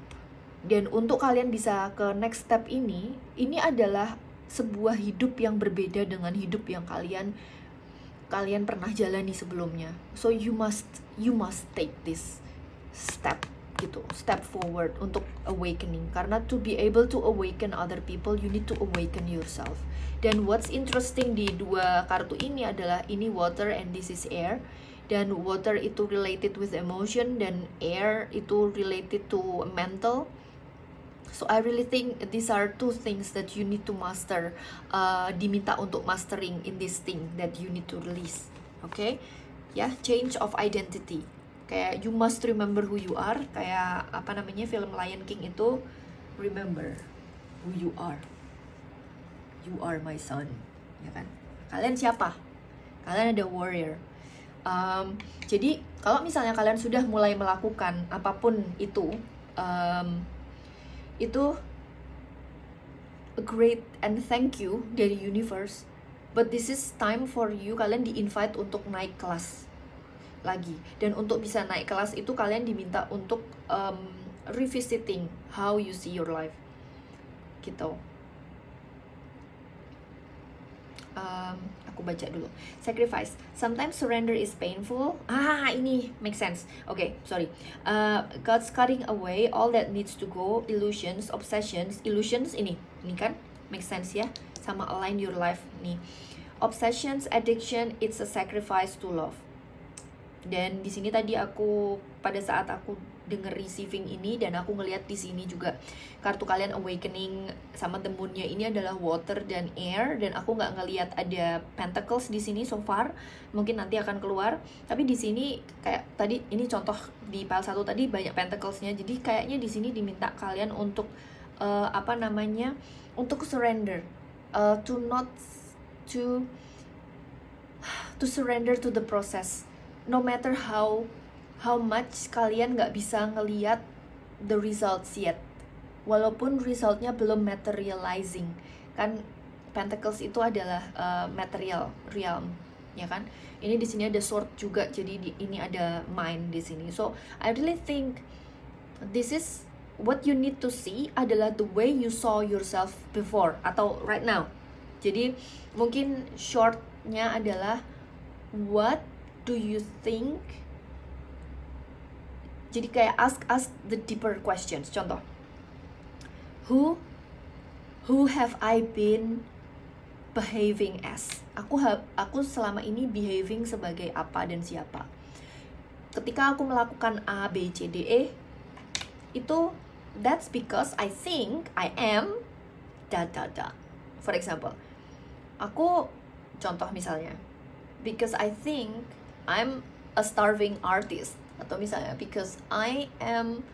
Dan untuk kalian bisa ke next step ini adalah sebuah hidup yang berbeda dengan hidup yang kalian pernah jalani sebelumnya. So you must take this step gitu, step forward untuk awakening. Karena to be able to awaken other people, you need to awaken yourself. Dan what's interesting di dua kartu ini adalah ini water and this is air. Dan water itu related with emotion dan air itu related to mental. So I really think these are two things that you need to master, diminta untuk mastering in this thing that you need to release. Okay? Ya, change of identity. Kayak you must remember who you are. Kayak apa namanya film Lion King itu, remember who you are. You are my son, ya kan? Kalian siapa? Kalian ada warrior. Jadi kalau misalnya kalian sudah mulai melakukan apapun itu a great and thank you dari universe, but this is time for you, kalian di-invite untuk naik kelas lagi. Dan untuk bisa naik kelas itu kalian diminta untuk revisiting how you see your life gitu. Aku baca dulu. Sacrifice. Sometimes surrender is painful. Ini make sense. Okay, sorry. God's cutting away all that needs to go. Illusions, obsessions. Illusions ini kan make sense ya. Sama align your life nih. Obsessions, addiction, it's a sacrifice to love. Dan di sini tadi aku pada saat aku denger receiving ini dan aku ngelihat di sini juga kartu kalian awakening sama the moon-nya ini adalah water dan air, dan aku nggak ngelihat ada pentacles di sini so far. Mungkin nanti akan keluar. Tapi di sini kayak tadi ini contoh di pile 1 tadi banyak pentacles-nya. Jadi kayaknya di sini diminta kalian untuk untuk surrender, to surrender to the process. No matter how much kalian nggak bisa ngelihat the results yet, walaupun resultnya belum materializing. Kan pentacles itu adalah material realm, ya kan? Ini di sini ada sword juga, jadi ini ada mind di sini. So I really think this is what you need to see adalah the way you saw yourself before atau right now. Jadi mungkin shortnya adalah what do you think? Jadi kayak ask the deeper questions. Contoh, who have I been behaving as? Aku selama ini behaving sebagai apa dan siapa? Ketika aku melakukan A, B, C, D, E, itu that's because I think I am da. For example, aku contoh misalnya, because I think I'm a starving artist, atau misalnya because I am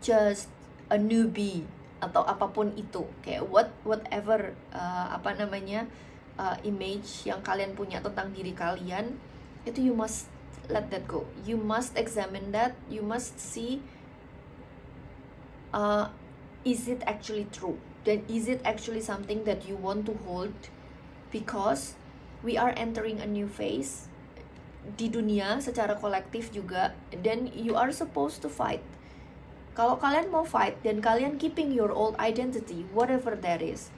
just a newbie, atau apapun itu, kayak whatever image yang kalian punya tentang diri kalian, itu you must let that go. You must examine that. You must see is it actually true. Dan is it actually something that you want to hold? Because we are entering a new phase di dunia secara kolektif juga, dan you are supposed to fight. Kalau kalian mau fight dan kalian keeping your old identity, whatever that is,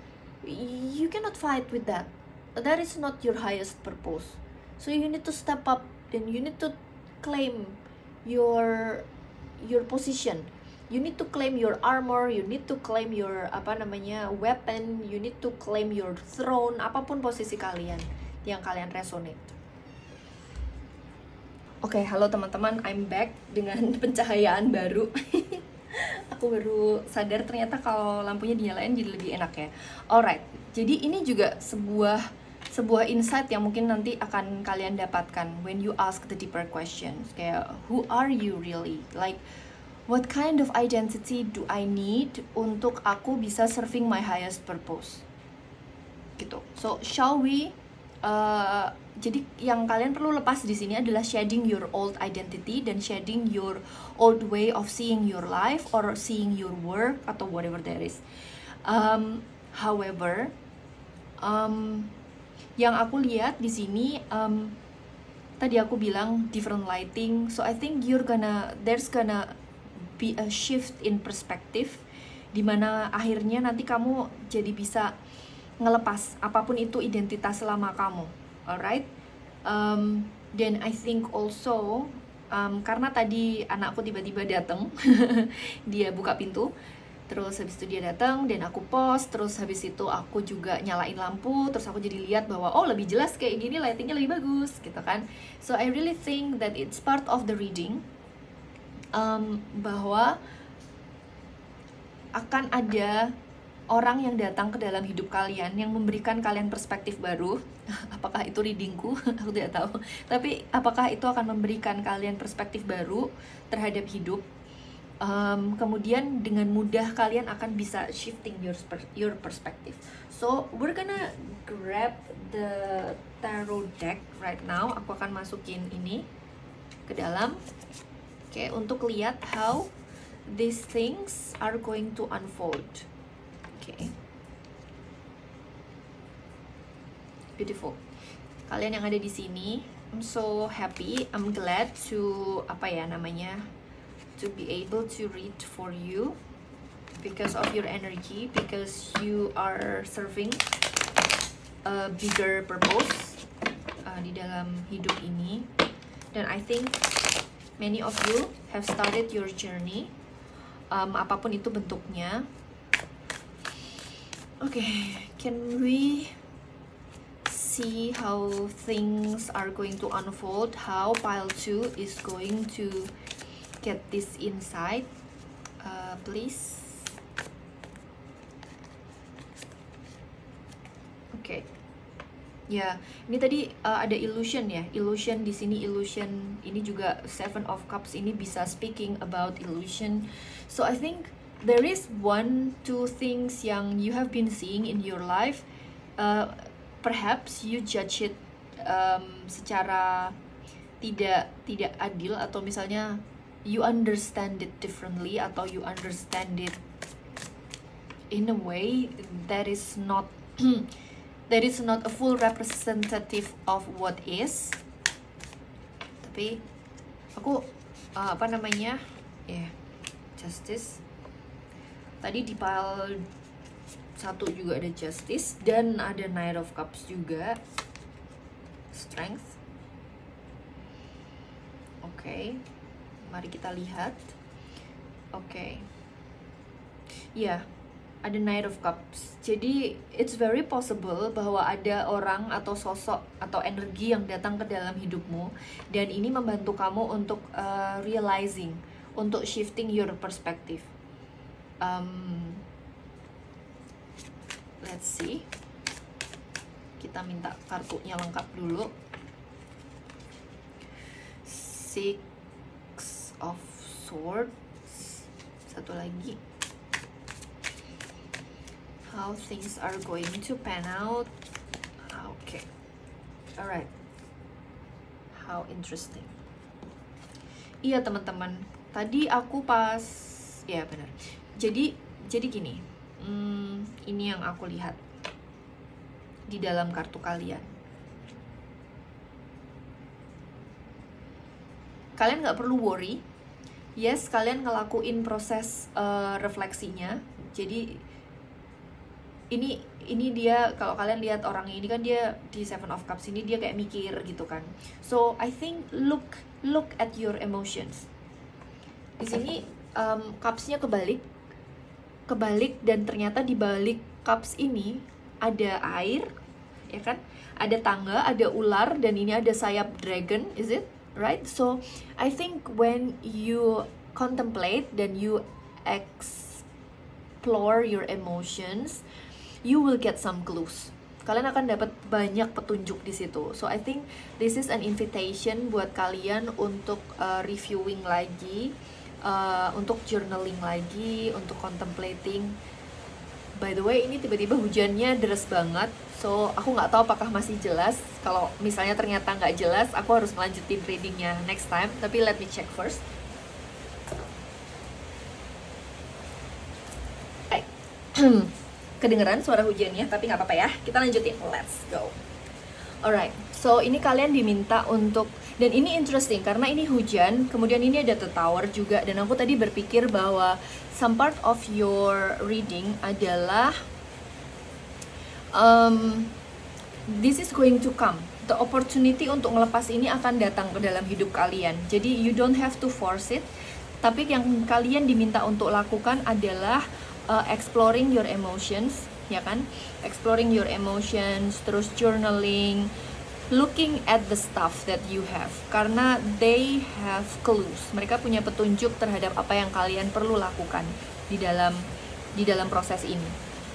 you cannot fight with that. That is not your highest purpose. So you need to step up and you need to claim your position. You need to claim your armor, you need to claim your weapon, you need to claim your throne, apapun posisi kalian yang kalian resonate. Oke, halo teman-teman, I'm back dengan pencahayaan baru. Aku baru sadar ternyata kalau lampunya dinyalain jadi lebih enak ya. Alright, jadi ini juga sebuah insight yang mungkin nanti akan kalian dapatkan when you ask the deeper questions. Kayak, who are you really? Like, what kind of identity do I need untuk aku bisa serving my highest purpose? Gitu. So, shall we? Jadi yang kalian perlu lepas di sini adalah shedding your old identity dan shedding your old way of seeing your life or seeing your work atau whatever that is. However, yang aku lihat di sini, tadi aku bilang different lighting, so I think there's gonna be a shift in perspective, dimana akhirnya nanti kamu jadi bisa ngelepas apapun itu identitas lama kamu, alright? Dan I think also karena tadi anakku tiba-tiba datang, dia buka pintu, terus habis itu dia datang dan aku post, terus habis itu aku juga nyalain lampu, terus aku jadi lihat bahwa oh lebih jelas kayak gini, lightingnya lebih bagus, gitu kan? So I really think that it's part of the reading, bahwa akan ada orang yang datang ke dalam hidup kalian yang memberikan kalian perspektif baru. Apakah itu readingku? Aku tidak tahu. Tapi apakah itu akan memberikan kalian perspektif baru terhadap hidup? Kemudian dengan mudah kalian akan bisa shifting your perspective. So we're gonna grab the tarot deck right now. Aku akan masukin ini ke dalam. Oke, untuk lihat how these things are going to unfold. Okay. Beautiful. Kalian yang ada di sini, I'm so happy, I'm glad to to be able to read for you because of your energy, because you are serving a bigger purpose di dalam hidup ini. Dan I think many of you have started your journey, apapun itu bentuknya. Okay, can we see how things are going to unfold, how pile 2 is going to get this insight, please? Okay. Ya, ini tadi ada illusion ya, illusion di sini, illusion ini juga 7 of Cups ini bisa speaking about illusion. So I think there is 1-2 things yang you have been seeing in your life. Perhaps you judge it secara tidak adil, atau misalnya you understand it differently, atau you understand it in a way that is not that is not a full representative of what is. Tapi aku Justice. Tadi di pile 1 juga ada Justice dan ada Knight of Cups juga. Strength. Oke. Mari kita lihat. Oke. Ya, ada Knight of Cups. Jadi it's very possible bahwa ada orang atau sosok atau energi yang datang ke dalam hidupmu, dan ini membantu kamu untuk realizing, untuk shifting your perspective. Let's see. Kita minta kartunya lengkap dulu. Six of Swords. Satu lagi. How things are going to pan out. Okay. Alright. How interesting. Iya teman-teman. Tadi aku pas, ya benar. Jadi gini. Ini yang aku lihat di dalam kartu kalian. Kalian nggak perlu worry. Yes, kalian ngelakuin proses refleksinya. Jadi ini dia, kalau kalian lihat orang ini kan dia di Seven of Cups ini dia kayak mikir gitu kan. So I think look at your emotions. Di sini cups-nya kebalik dan ternyata di balik cups ini ada air, ya kan? Ada tangga, ada ular, dan ini ada sayap dragon, is it? Right? So I think when you contemplate dan you explore your emotions, you will get some clues. Kalian akan dapat banyak petunjuk di situ. So I think this is an invitation buat kalian untuk reviewing lagi, untuk journaling lagi, untuk contemplating. By the way, ini tiba-tiba hujannya deras banget. So aku nggak tahu apakah masih jelas. Kalau misalnya ternyata nggak jelas, aku harus melanjutin readingnya next time. Tapi let me check first. Kedengeran suara hujannya, tapi nggak apa-apa ya. Kita lanjutin, let's go. Alright, so ini kalian diminta untuk, dan ini interesting karena ini hujan, kemudian ini ada the tower juga. Dan aku tadi berpikir bahwa some part of your reading adalah this is going to come. The opportunity untuk ngelepas ini akan datang ke dalam hidup kalian. Jadi you don't have to force it. Tapi yang kalian diminta untuk lakukan adalah exploring your emotions, ya kan? Exploring your emotions, terus journaling, looking at the stuff that you have, karena they have clues. Mereka punya petunjuk terhadap apa yang kalian perlu lakukan di dalam proses ini.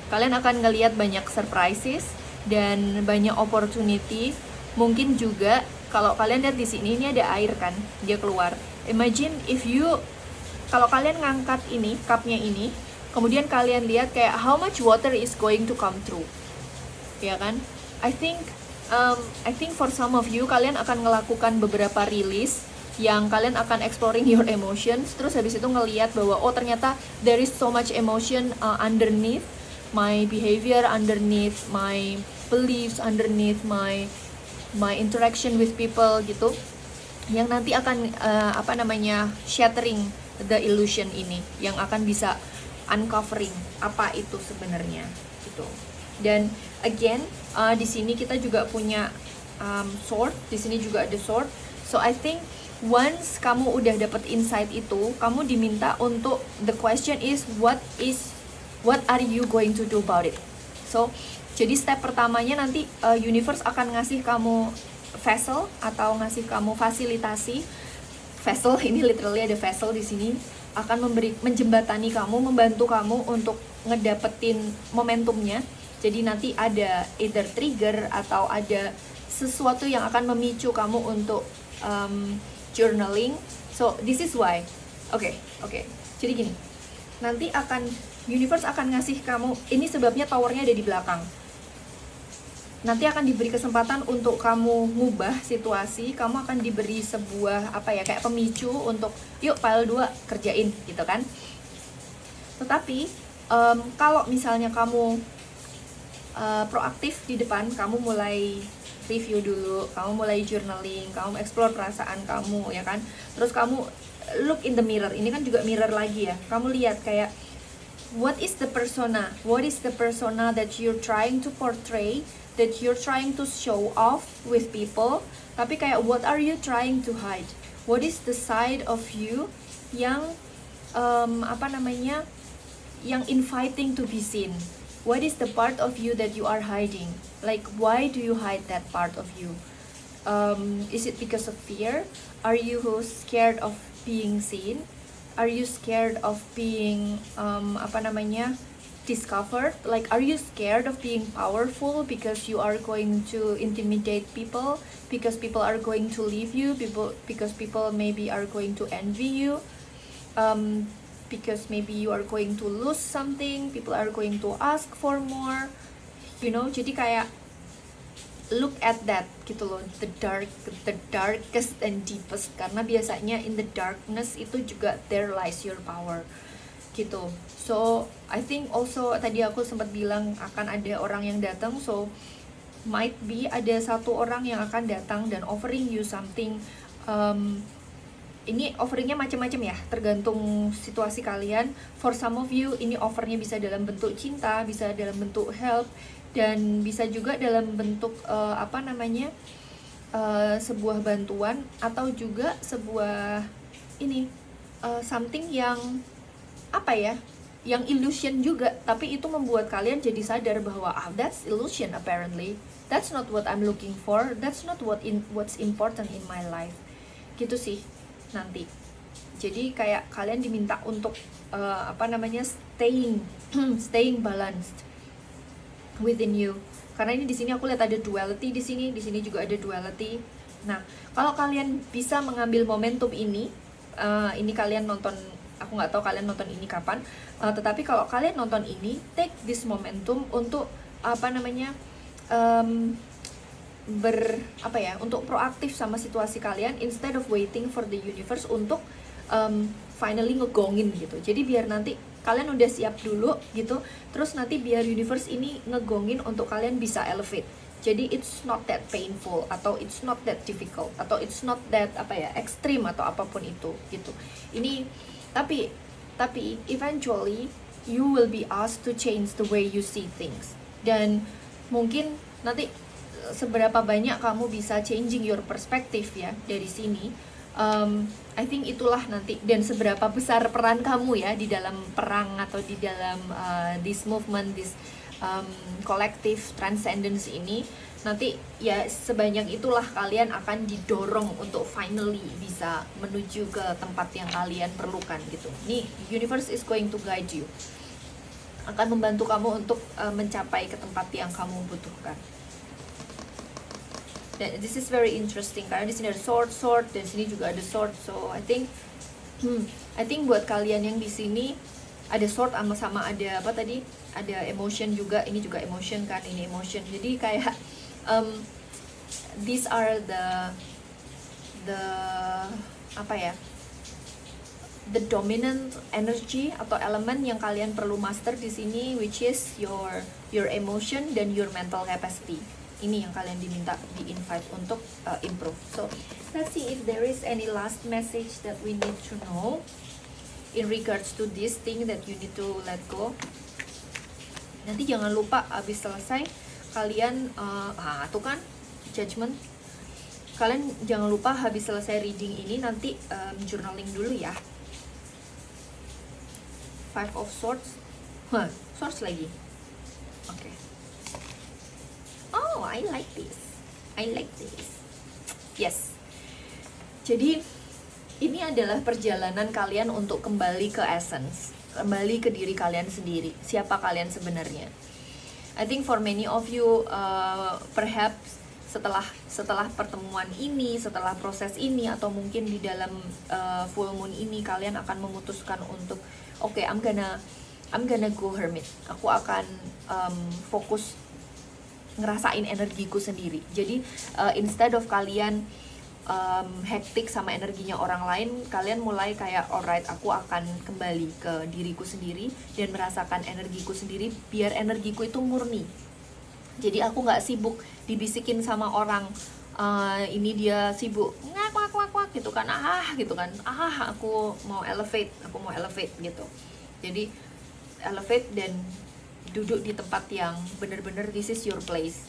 Kalian akan ngelihat banyak surprises dan banyak opportunity. Mungkin juga kalau kalian lihat di sini, ini ada air kan, dia keluar. Imagine if you, kalau kalian ngangkat ini, cupnya ini, kemudian kalian lihat kayak how much water is going to come through, ya kan? I think for some of you, kalian akan melakukan beberapa release yang kalian akan exploring your emotions. Terus habis itu ngelihat bahwa oh ternyata there is so much emotion underneath my behavior, underneath my beliefs, underneath my interaction with people gitu, yang nanti akan shattering the illusion ini, yang akan bisa uncovering apa itu sebenarnya gitu. Dan again di sini kita juga punya sword, di sini juga ada sword. So I think once kamu udah dapet insight itu, kamu diminta untuk, the question is what are you going to do about it. So jadi step pertamanya nanti universe akan ngasih kamu vessel atau ngasih kamu fasilitasi. Vessel ini literally ada vessel di sini, akan menjembatani kamu, membantu kamu untuk ngedapetin momentumnya. Jadi nanti ada either trigger atau ada sesuatu yang akan memicu kamu untuk journaling. So this is why. Oke. Jadi gini, nanti universe akan ngasih kamu, ini sebabnya towernya ada di belakang. Nanti akan diberi kesempatan untuk kamu ngubah situasi, kamu akan diberi sebuah kayak pemicu untuk yuk file 2 kerjain gitu kan. Tetapi kalau misalnya kamu proaktif di depan, kamu mulai review dulu, kamu mulai journaling, kamu explore perasaan kamu, ya kan. Terus kamu look in the mirror, ini kan juga mirror lagi ya. Kamu lihat kayak what is the persona that you're trying to portray, that you're trying to show off with people, tapi kayak what are you trying to hide? What is the side of you yang yang inviting to be seen? What is the part of you that you are hiding? Like why do you hide that part of you? Is it because of fear? Are you scared of being seen? Are you scared of being discovered? Like are you scared of being powerful because you are going to intimidate people, because people are going to leave you, because people maybe are going to envy you, because maybe you are going to lose something, people are going to ask for more, jadi kayak look at that gitu loh, the darkest and deepest, karena biasanya in the darkness itu juga there lies your power. gitu. So I think also tadi aku sempat bilang akan ada orang yang datang, so might be ada satu orang yang akan datang dan offering you something. Ini offeringnya macam-macam ya, tergantung situasi kalian. For some of you ini offernya bisa dalam bentuk cinta, bisa dalam bentuk help, dan bisa juga dalam bentuk sebuah bantuan, atau juga sebuah ini something yang yang illusion juga, tapi itu membuat kalian jadi sadar bahwa that's illusion apparently, that's not what I'm looking for, that's not what's important in my life, gitu sih nanti. Jadi kayak kalian diminta untuk staying balanced within you, karena ini di sini aku lihat ada duality, di sini juga ada duality. Nah, kalau kalian bisa mengambil momentum ini kalian nonton, aku nggak tahu kalian nonton ini kapan, tetapi kalau kalian nonton ini, take this momentum untuk untuk proaktif sama situasi kalian, instead of waiting for the universe untuk finally ngegongin gitu. Jadi biar nanti kalian udah siap dulu gitu, terus nanti biar universe ini ngegongin untuk kalian bisa elevate. Jadi it's not that painful, atau it's not that difficult, atau it's not that extreme atau apapun itu gitu. Ini tapi eventually you will be asked to change the way you see things. Dan mungkin nanti seberapa banyak kamu bisa changing your perspective ya dari sini, I think itulah nanti, dan seberapa besar peran kamu ya di dalam perang atau di dalam this movement, this collective transcendence ini, nanti ya sebanyak itulah kalian akan didorong untuk finally bisa menuju ke tempat yang kalian perlukan gitu. Nih, universe is going to guide you, akan membantu kamu untuk mencapai ke tempat yang kamu butuhkan. Dan this is very interesting karena di sini ada sword, dan sini juga ada sword. So I think buat kalian yang di sini ada sword sama ada apa tadi? Ada emotion juga. Ini juga emotion kan, ini emotion. Jadi kayak these are the the dominant energy atau elemen yang kalian perlu master di sini, which is your emotion dan your mental capacity. Ini yang kalian diminta, di-invite untuk improve. So, let's see if there is any last message that we need to know in regards to this thing that you need to let go. Nanti jangan lupa abis selesai kalian, tuh kan, judgment. Kalian jangan lupa habis selesai reading ini nanti journaling dulu ya. Five of Swords. Swords lagi. Oke. Oh, I like this. Yes. Jadi ini adalah perjalanan kalian untuk kembali ke essence, kembali ke diri kalian sendiri. Siapa kalian sebenarnya? I think for many of you, perhaps setelah pertemuan ini, setelah proses ini, atau mungkin di dalam full moon ini, kalian akan memutuskan untuk okay, I'm gonna go hermit. Aku akan fokus ngerasain energiku sendiri. Jadi instead of kalian hektik sama energinya orang lain, kalian mulai kayak alright, aku akan kembali ke diriku sendiri dan merasakan energiku sendiri, biar energiku itu murni. Jadi aku nggak sibuk dibisikin sama orang, ini dia sibuk ngak gitu kan, aku mau elevate gitu. Jadi elevate dan duduk di tempat yang benar-benar this is your place.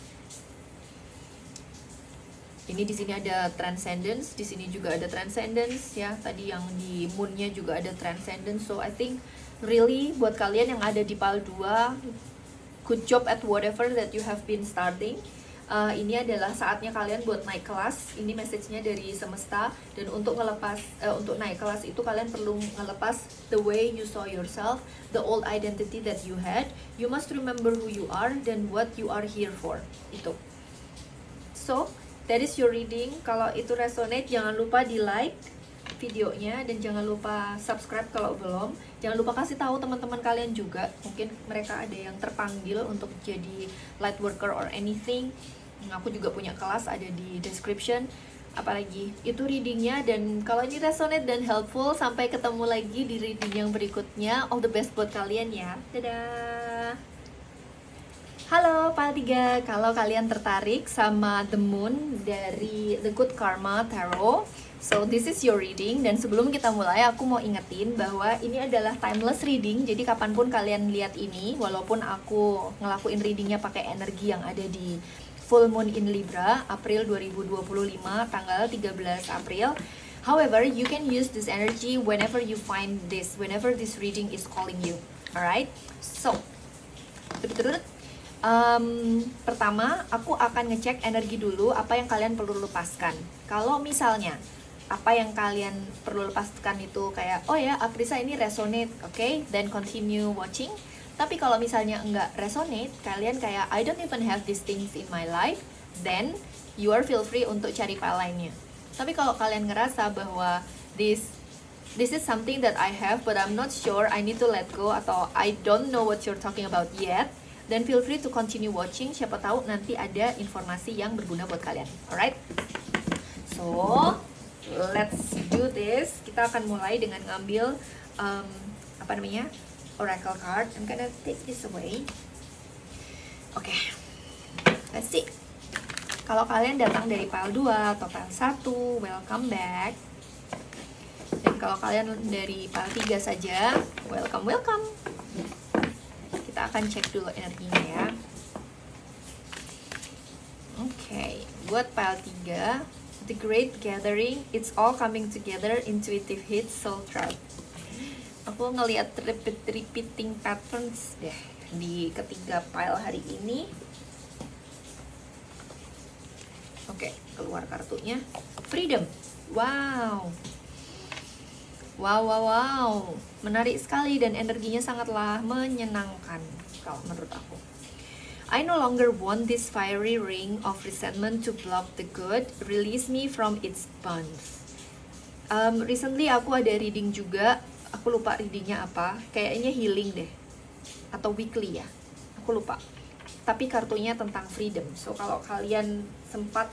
Ini di sini ada transcendence, di sini juga ada transcendence ya. Tadi yang di moonnya juga ada transcendence. So I think really buat kalian yang ada di PAL 2, good job at whatever that you have been starting. Ini adalah saatnya kalian buat naik kelas. Ini message-nya dari semesta. Dan untuk untuk naik kelas itu kalian perlu ngelepas the way you saw yourself, the old identity that you had. You must remember who you are dan what you are here for. Itu. So, that is your reading. Kalau itu resonate, jangan lupa di like videonya dan jangan lupa subscribe kalau belum. Jangan lupa kasih tahu teman-teman kalian juga. Mungkin mereka ada yang terpanggil untuk jadi light worker or anything. Aku juga punya kelas, ada di description. Apalagi? Itu readingnya, dan kalau ini resonate dan helpful, sampai ketemu lagi di reading yang berikutnya. All the best buat kalian ya. Dadah. Halo Pile 3, kalau kalian tertarik sama The Moon dari The Good Karma Tarot, so this is your reading. Dan sebelum kita mulai, aku mau ingetin bahwa ini adalah timeless reading. Jadi kapanpun kalian lihat ini, walaupun aku ngelakuin readingnya pakai energi yang ada di Full Moon in Libra, April 2025, tanggal 13 April. However, you can use this energy whenever you find this, whenever this reading is calling you. Alright? So, pertama, aku akan ngecek energi dulu apa yang kalian perlu lepaskan. Kalau misalnya apa yang kalian perlu lepaskan itu kayak, oh ya, Aprisa ini resonate, okay? Then continue watching. Tapi kalau misalnya enggak resonate, kalian kayak I don't even have these things in my life, then you are feel free untuk cari file lainnya. Tapi kalau kalian ngerasa bahwa this is something that I have but I'm not sure, I need to let go, atau I don't know what you're talking about yet, then feel free to continue watching. Siapa tahu nanti ada informasi yang berguna buat kalian. Alright? So, let's do this. Kita akan mulai dengan ngambil Oracle card. I'm gonna take this away. Oke, let's see. Kalau kalian datang dari pile 2 atau pile 1, welcome back. Dan kalau kalian dari pile 3 saja, welcome. Kita akan cek dulu energinya ya. Oke, buat pile 3, The Great Gathering, it's all coming together, intuitive hits, soul tribe. Aku ngelihat repeating patterns deh di ketiga pile hari ini. Oke, keluar kartunya. Freedom. Wow. Menarik sekali dan energinya sangatlah menyenangkan kalau menurut aku. I no longer want this fiery ring of resentment to block the good. Release me from its bonds. Recently aku ada reading juga. Aku lupa readingnya apa, kayaknya healing deh, atau weekly ya, aku lupa. Tapi kartunya tentang freedom. So kalau kalian sempat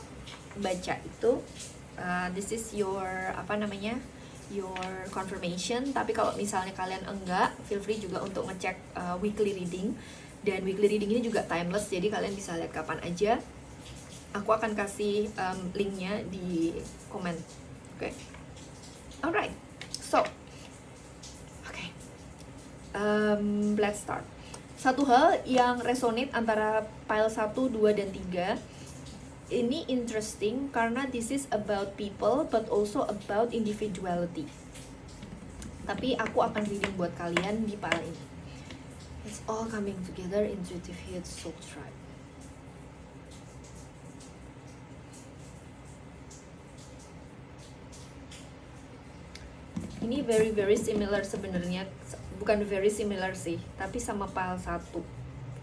baca itu, this is your your confirmation. Tapi kalau misalnya kalian enggak, feel free juga untuk ngecek weekly reading. Dan weekly reading ini juga timeless, jadi kalian bisa lihat kapan aja. Aku akan kasih linknya di komen. Oke. Alright. So let's start. Satu hal yang resonate antara pile 1, 2, dan 3 ini interesting karena this is about people but also about individuality. Tapi aku akan reading buat kalian di pile ini. It's all coming together, intuitive hits, soul tribe. Ini very similar sebenarnya. Bukan very similar sih, tapi sama pile 1.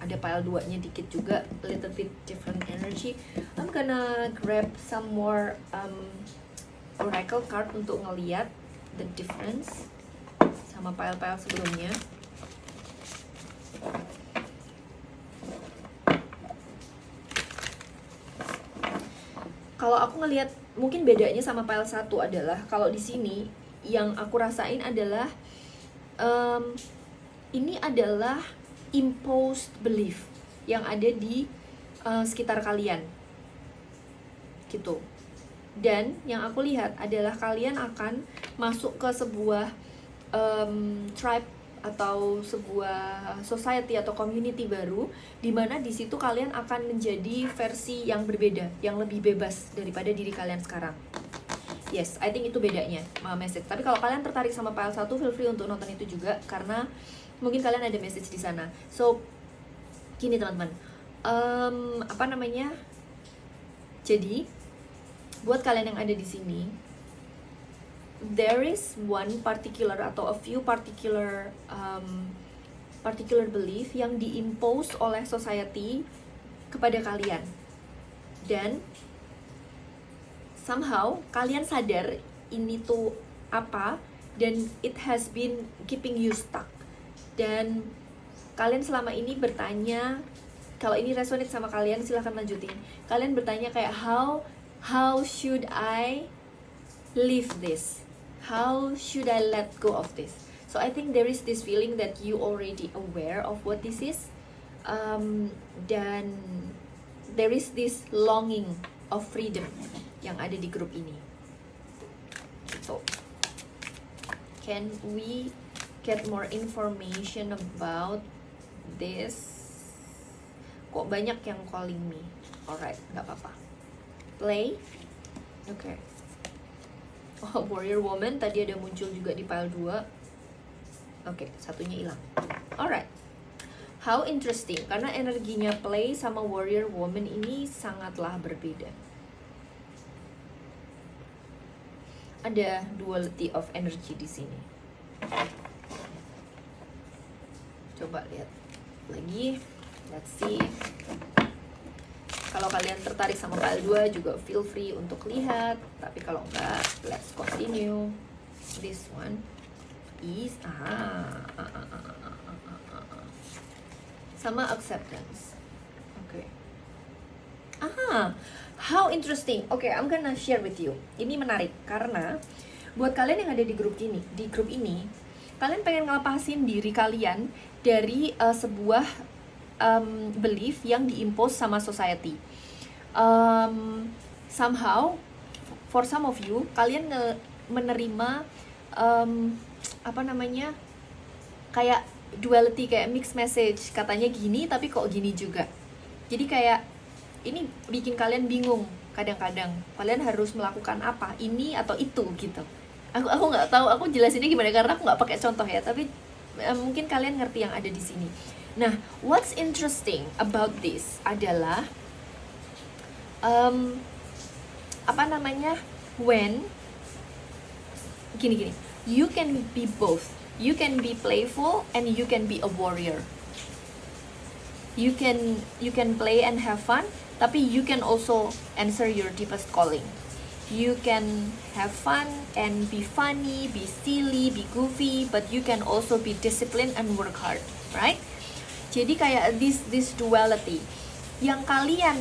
Ada pile 2-nya dikit juga, a little bit different energy. I'm gonna grab some more oracle card untuk ngeliat the difference sama pile-pile sebelumnya. Kalau aku ngelihat mungkin bedanya sama pile 1 adalah kalau di sini yang aku rasain adalah ini adalah imposed belief yang ada di sekitar kalian gitu. Dan yang aku lihat adalah kalian akan masuk ke sebuah tribe atau sebuah society atau community baru, di mana di situ kalian akan menjadi versi yang berbeda, yang lebih bebas daripada diri kalian sekarang. Yes, I think itu bedanya message. Tapi kalau kalian tertarik sama pile 1, feel free untuk nonton itu juga karena mungkin kalian ada message di sana. So, gini teman-teman, jadi buat kalian yang ada di sini, there is one particular atau a few particular belief yang diimpose oleh society kepada kalian, dan somehow kalian sadar ini tuh apa, dan it has been keeping you stuck. Dan kalian selama ini bertanya, kalau ini resonate sama kalian silahkan lanjutin. Kalian bertanya kayak how how should I leave this? How should I let go of this? So I think there is this feeling that you already aware of what this is, dan there is this longing of freedom yang ada di grup ini. So, can we get more information about this? Kok banyak yang calling me? Alright, nggak apa-apa. Play. Oke. Okay. Oh, Warrior Woman tadi ada muncul juga di pile 2. Oke, satunya hilang. Alright. How interesting, karena energinya Play sama Warrior Woman ini sangatlah berbeda. Ada duality of energy di sini. Coba lihat lagi. Let's see. Kalau kalian tertarik sama pile 2 juga feel free untuk lihat. Tapi kalau enggak, let's continue. This one is sama acceptance. Oke. How interesting. Oke, I'm gonna share with you. Ini menarik karena buat kalian yang ada di grup ini, kalian pengen ngelepasin diri kalian dari sebuah belief yang diimpose sama society. Somehow, for some of you, kalian menerima kayak duality, kayak mixed message. Katanya gini, tapi kok gini juga. Jadi kayak ini bikin kalian bingung kadang-kadang. Kalian harus melakukan apa, ini atau itu gitu. Aku nggak tahu, aku jelasinnya gimana karena aku nggak pakai contoh ya. Tapi mungkin kalian ngerti yang ada di sini. Nah, what's interesting about this adalah when gini, you can be both. You can be playful and you can be a warrior. You can play and have fun, tapi you can also answer your deepest calling. You can have fun and be funny, be silly, be goofy, but you can also be disciplined and work hard, right? Jadi kayak this duality yang kalian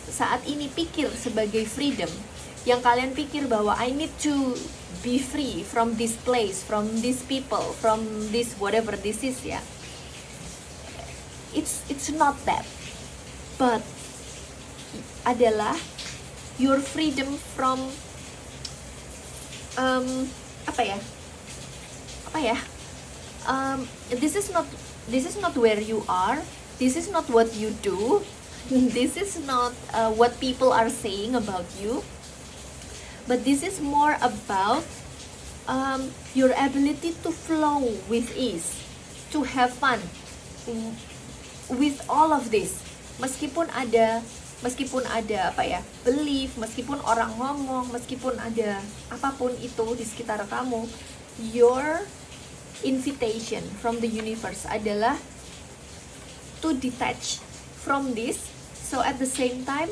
saat ini pikir sebagai freedom, yang kalian pikir bahwa I need to be free from this place, from these people, from this whatever this is ya. It's not that, but adalah your freedom from this is not where you are. This is not what you do. This is not what people are saying about you. But this is more about your ability to flow with ease, to have fun with all of this. Meskipun ada belief, meskipun orang ngomong, meskipun ada apapun itu di sekitar kamu, your invitation from the universe adalah to detach from this. So at the same time,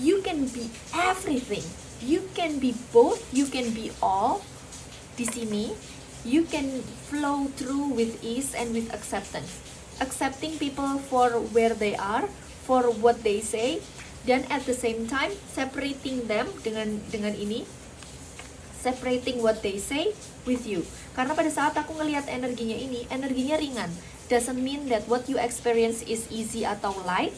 you can be everything. You can be both, you can be all di sini. You can flow through with ease and with acceptance. Accepting people for where they are, for what they say, dan at the same time separating them dengan ini, separating what they say with you. Karena pada saat aku ngelihat energinya ringan. Doesn't mean that what you experience is easy atau light.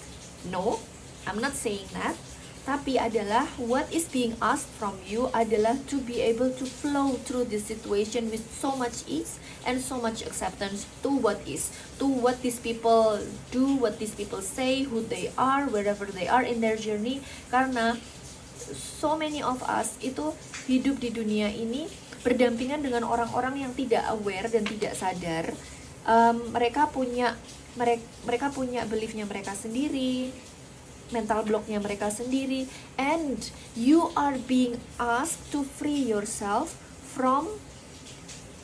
No, I'm not saying that. Tapi adalah what is being asked from you adalah to be able to flow through this situation with so much ease and so much acceptance to what is, to what these people do, what these people say, who they are, wherever they are in their journey. Karena so many of us itu hidup di dunia ini berdampingan dengan orang-orang yang tidak aware dan tidak sadar. Mereka punya beliefnya mereka sendiri, mental blocknya mereka sendiri, and you are being asked to free yourself from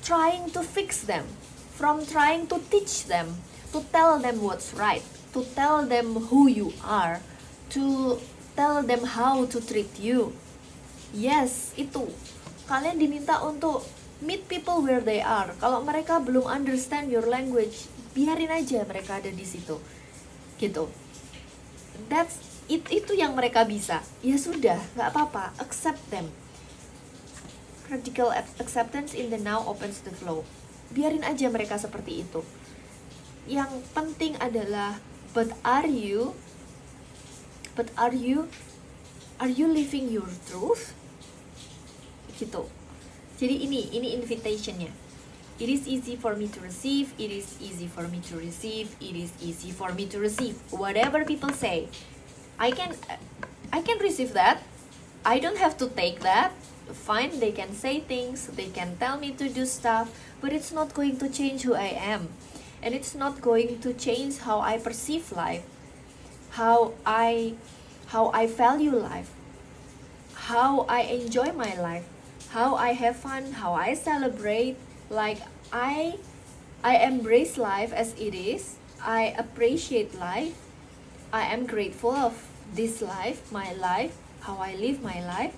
trying to fix them, from trying to teach them, to tell them what's right, to tell them who you are, to tell them how to treat you. Yes, itu kalian diminta untuk meet people where they are. Kalau mereka belum understand your language, biarin aja mereka ada di situ, gitu. itu yang mereka bisa. Ya sudah, nggak apa-apa, accept them. Radical acceptance in the now opens the flow. Biarin aja mereka seperti itu. Yang penting adalah, are you living your truth? Gitu. Jadi ini invitationnya. It is easy for me to receive. It is easy for me to receive. It is easy for me to receive. Whatever people say, I can receive that. I don't have to take that. Fine, they can say things, they can tell me to do stuff, but it's not going to change who I am. And it's not going to change how I perceive life, how I value life, how I enjoy my life, how I have fun, how I celebrate. Like I embrace life as it is. I appreciate life. I am grateful of this life, my life, how I live my life.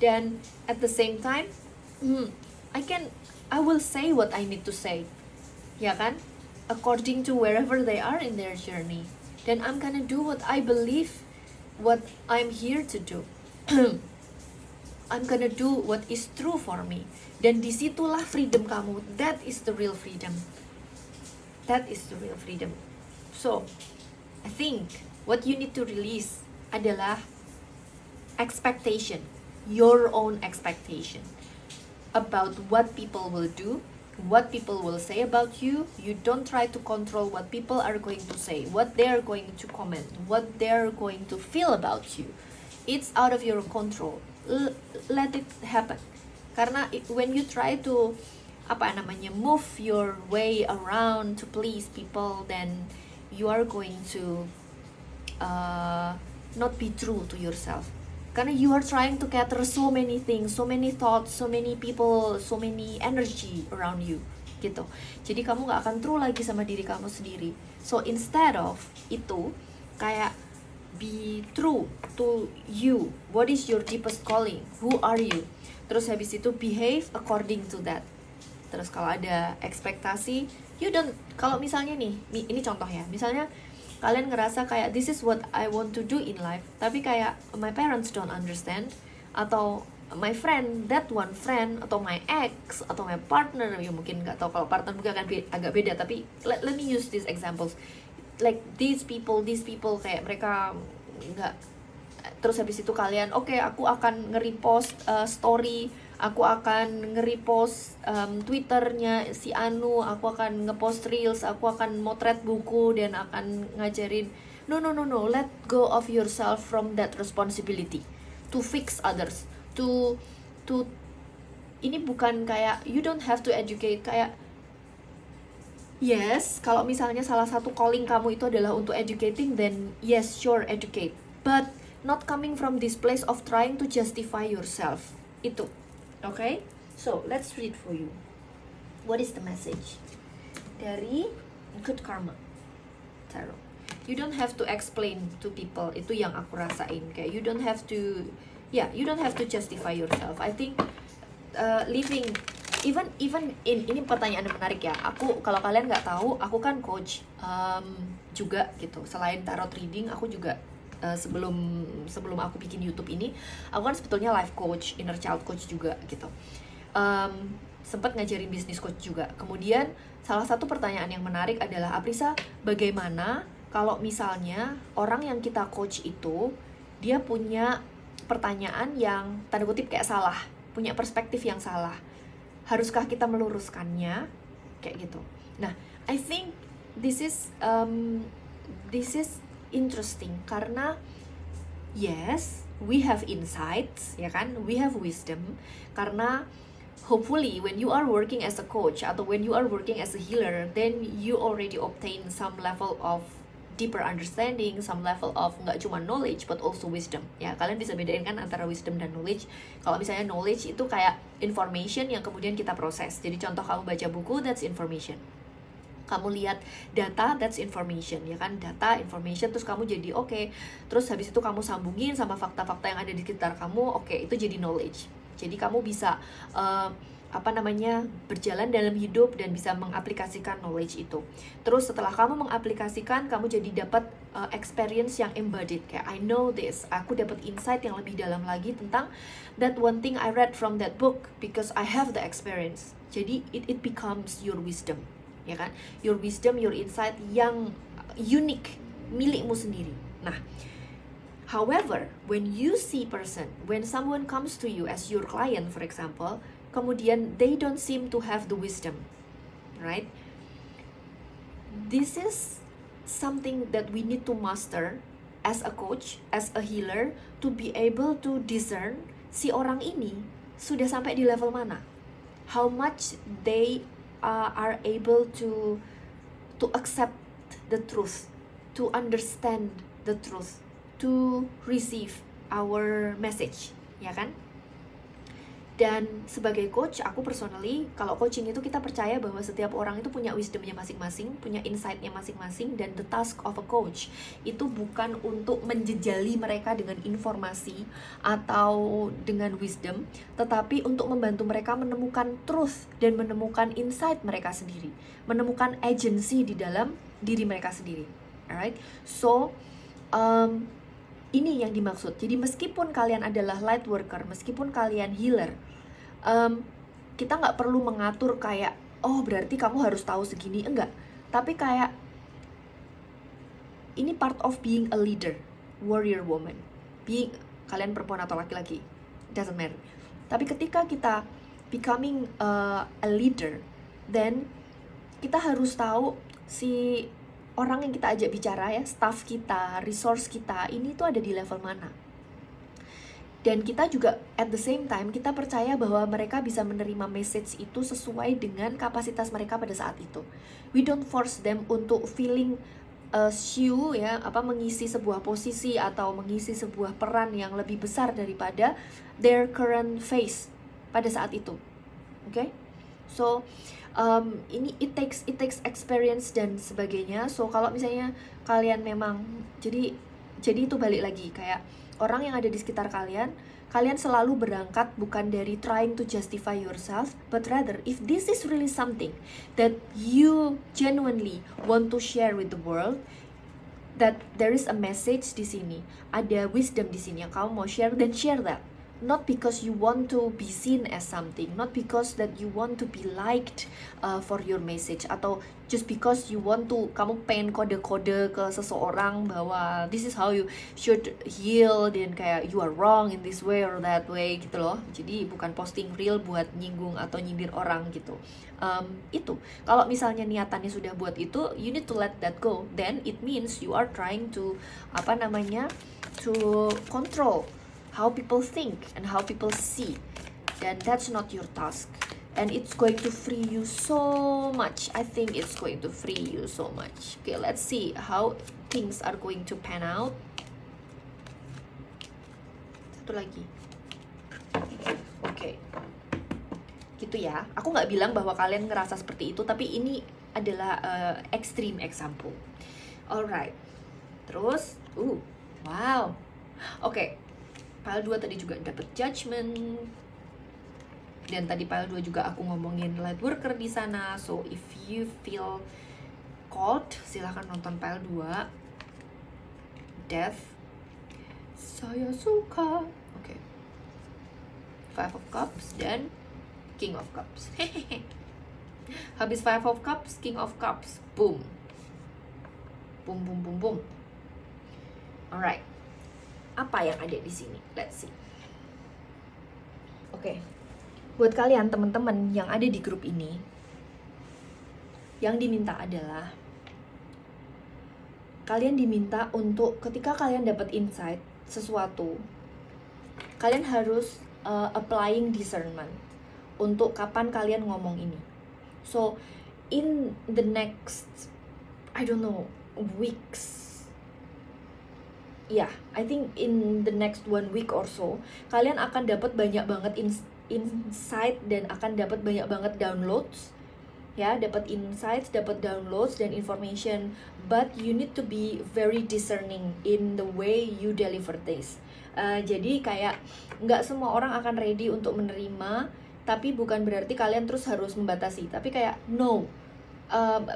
Then at the same time, I will say what I need to say, ya kan? According to wherever they are in their journey. Then I'm gonna do what I believe, what I'm here to do. I'm gonna do what is true for me. Dan disitulah freedom kamu. That is the real freedom. That is the real freedom. So, I think what you need to release adalah expectation. Your own expectation about what people will do, what people will say about you. You don't try to control what people are going to say, what they are going to comment, what they are going to feel about you. It's out of your control. Let it happen. Karena when you try to move your way around to please people, then you are going to not be true to yourself. Karena you are trying to cater so many things, so many thoughts, so many people, so many energy around you, gitu. Jadi kamu gak akan true lagi sama diri kamu sendiri. So instead of itu, kayak be true to you. What is your deepest calling? Who are you? Terus habis itu behave according to that. Terus kalau ada ekspektasi, kalau misalnya nih, ini contoh ya, misalnya kalian ngerasa kayak this is what I want to do in life, tapi kayak my parents don't understand, atau my friend, that one friend, atau my ex, atau my partner, ya mungkin nggak tahu kalau partner mungkin akan agak beda, tapi let me use these examples. Like these people kayak mereka nggak. Terus habis itu kalian, oke, aku akan nge-repost story, aku akan nge-repost Twitternya si Anu, aku akan nge-post reels, aku akan motret buku dan akan ngajarin. No, let go of yourself from that responsibility to fix others, to ini bukan kayak you don't have to educate. Kayak yes, kalau misalnya salah satu calling kamu itu adalah untuk educating, then yes, sure, educate, but not coming from this place of trying to justify yourself. Itu, okay? So, let's read for you. What is the message? Dari Good Karma Tarot. You don't have to explain to people. Itu yang aku rasain. Kayak you don't have to justify yourself. I think living even ini pertanyaan yang menarik ya. Aku, kalau kalian nggak tahu, aku kan coach juga gitu. Selain tarot reading, aku juga sebelum aku bikin YouTube ini, aku kan sebetulnya life coach, inner child coach juga gitu. Sempat ngajarin business coach juga. Kemudian salah satu pertanyaan yang menarik adalah, Aprisa, bagaimana kalau misalnya orang yang kita coach itu dia punya pertanyaan yang tanda kutip kayak salah, punya perspektif yang salah, haruskah kita meluruskannya? Kayak gitu. Nah, I think this is interesting karena yes, we have insights, ya kan? We have wisdom. Karena hopefully when you are working as a coach atau when you are working as a healer, then you already obtain some level of deeper understanding, some level of nggak cuma knowledge but also wisdom. Ya, kalian bisa bedain kan antara wisdom dan knowledge. Kalau misalnya knowledge itu kayak information yang kemudian kita proses. Jadi contoh kamu baca buku, that's information. Kamu lihat data, that's information, ya kan? Data, information, terus kamu jadi oke. Terus habis itu kamu sambungin sama fakta-fakta yang ada di sekitar kamu, oke, itu jadi knowledge. Jadi kamu bisa berjalan dalam hidup dan bisa mengaplikasikan knowledge itu. Terus setelah kamu mengaplikasikan, kamu jadi dapat experience yang embodied, kayak I know this, aku dapat insight yang lebih dalam lagi tentang that one thing I read from that book because I have the experience. Jadi it becomes your wisdom, ya kan? Your wisdom, your insight yang unique, milikmu sendiri. Nah, however, when you see person, when someone comes to you as your client, for example, kemudian they don't seem to have the wisdom, right? This is something that we need to master as a coach, as a healer, to be able to discern si orang ini sudah sampai di level mana, how much they are able to accept the truth, to understand the truth, to receive our message, ya kan? Dan sebagai coach, aku personally, kalau coaching itu kita percaya bahwa setiap orang itu punya wisdomnya masing-masing, punya insight-nya masing-masing, dan the task of a coach itu bukan untuk menjejali mereka dengan informasi atau dengan wisdom, tetapi untuk membantu mereka menemukan truth dan menemukan insight mereka sendiri, menemukan agency di dalam diri mereka sendiri. Alright, so ini yang dimaksud. Jadi meskipun kalian adalah light worker, meskipun kalian healer, kita nggak perlu mengatur kayak, oh berarti kamu harus tahu segini, enggak. Tapi kayak, ini part of being a leader, warrior woman. Kalian perempuan atau laki-laki, doesn't matter. Tapi ketika kita becoming a leader, then kita harus tahu si orang yang kita ajak bicara, ya, staff kita, resource kita, ini tuh ada di level mana. Dan kita juga at the same time, kita percaya bahwa mereka bisa menerima message itu sesuai dengan kapasitas mereka pada saat itu. We don't force them untuk feeling mengisi sebuah posisi atau mengisi sebuah peran yang lebih besar daripada their current phase pada saat itu. Okay? So ini it takes experience dan sebagainya. So kalau misalnya kalian memang jadi itu balik lagi kayak orang yang ada di sekitar kalian selalu berangkat bukan dari trying to justify yourself, but rather if this is really something that you genuinely want to share with the world, that there is a message di sini, ada wisdom di sini yang kamu mau share, then share that. Not because you want to be seen as something, not because that you want to be liked for your message, atau just because you want to, kamu pengen kode-kode ke seseorang bahwa this is how you should heal, dan kayak you are wrong in this way or that way gitu loh. Jadi bukan posting real buat nyinggung atau nyindir orang gitu. Itu kalau misalnya niatannya sudah buat itu, you need to let that go. Then it means you are trying to to control how people think and how people see, then that's not your task, and it's going to free you so much. I think it's going to free you so much. Okay, let's see how things are going to pan out. Satu lagi. Okay, gitu ya. Aku nggak bilang bahwa kalian ngerasa seperti itu, tapi ini adalah extreme example. Alright, terus wow, okay. Pile 2 tadi juga dapat judgment, dan tadi pile 2 juga aku ngomongin light worker di sana. So if you feel called, silahkan nonton pile 2. Death, saya suka. Oke. Five of Cups dan King of Cups. Habis Five of Cups, King of Cups, boom, boom, boom, boom, boom. Alright. Apa yang ada di sini? Let's see. Oke. Buat kalian teman-teman yang ada di grup ini, yang diminta adalah kalian diminta untuk ketika kalian dapat insight sesuatu, kalian harus applying discernment untuk kapan kalian ngomong ini. So in the next, I don't know, weeks, I think in the next 1 week or so, kalian akan dapat banyak banget insight dan akan dapat banyak banget downloads, ya, dapat insights, dapat downloads dan information, but you need to be very discerning in the way you deliver this. Jadi kayak nggak semua orang akan ready untuk menerima, tapi bukan berarti kalian terus harus membatasi, tapi kayak no,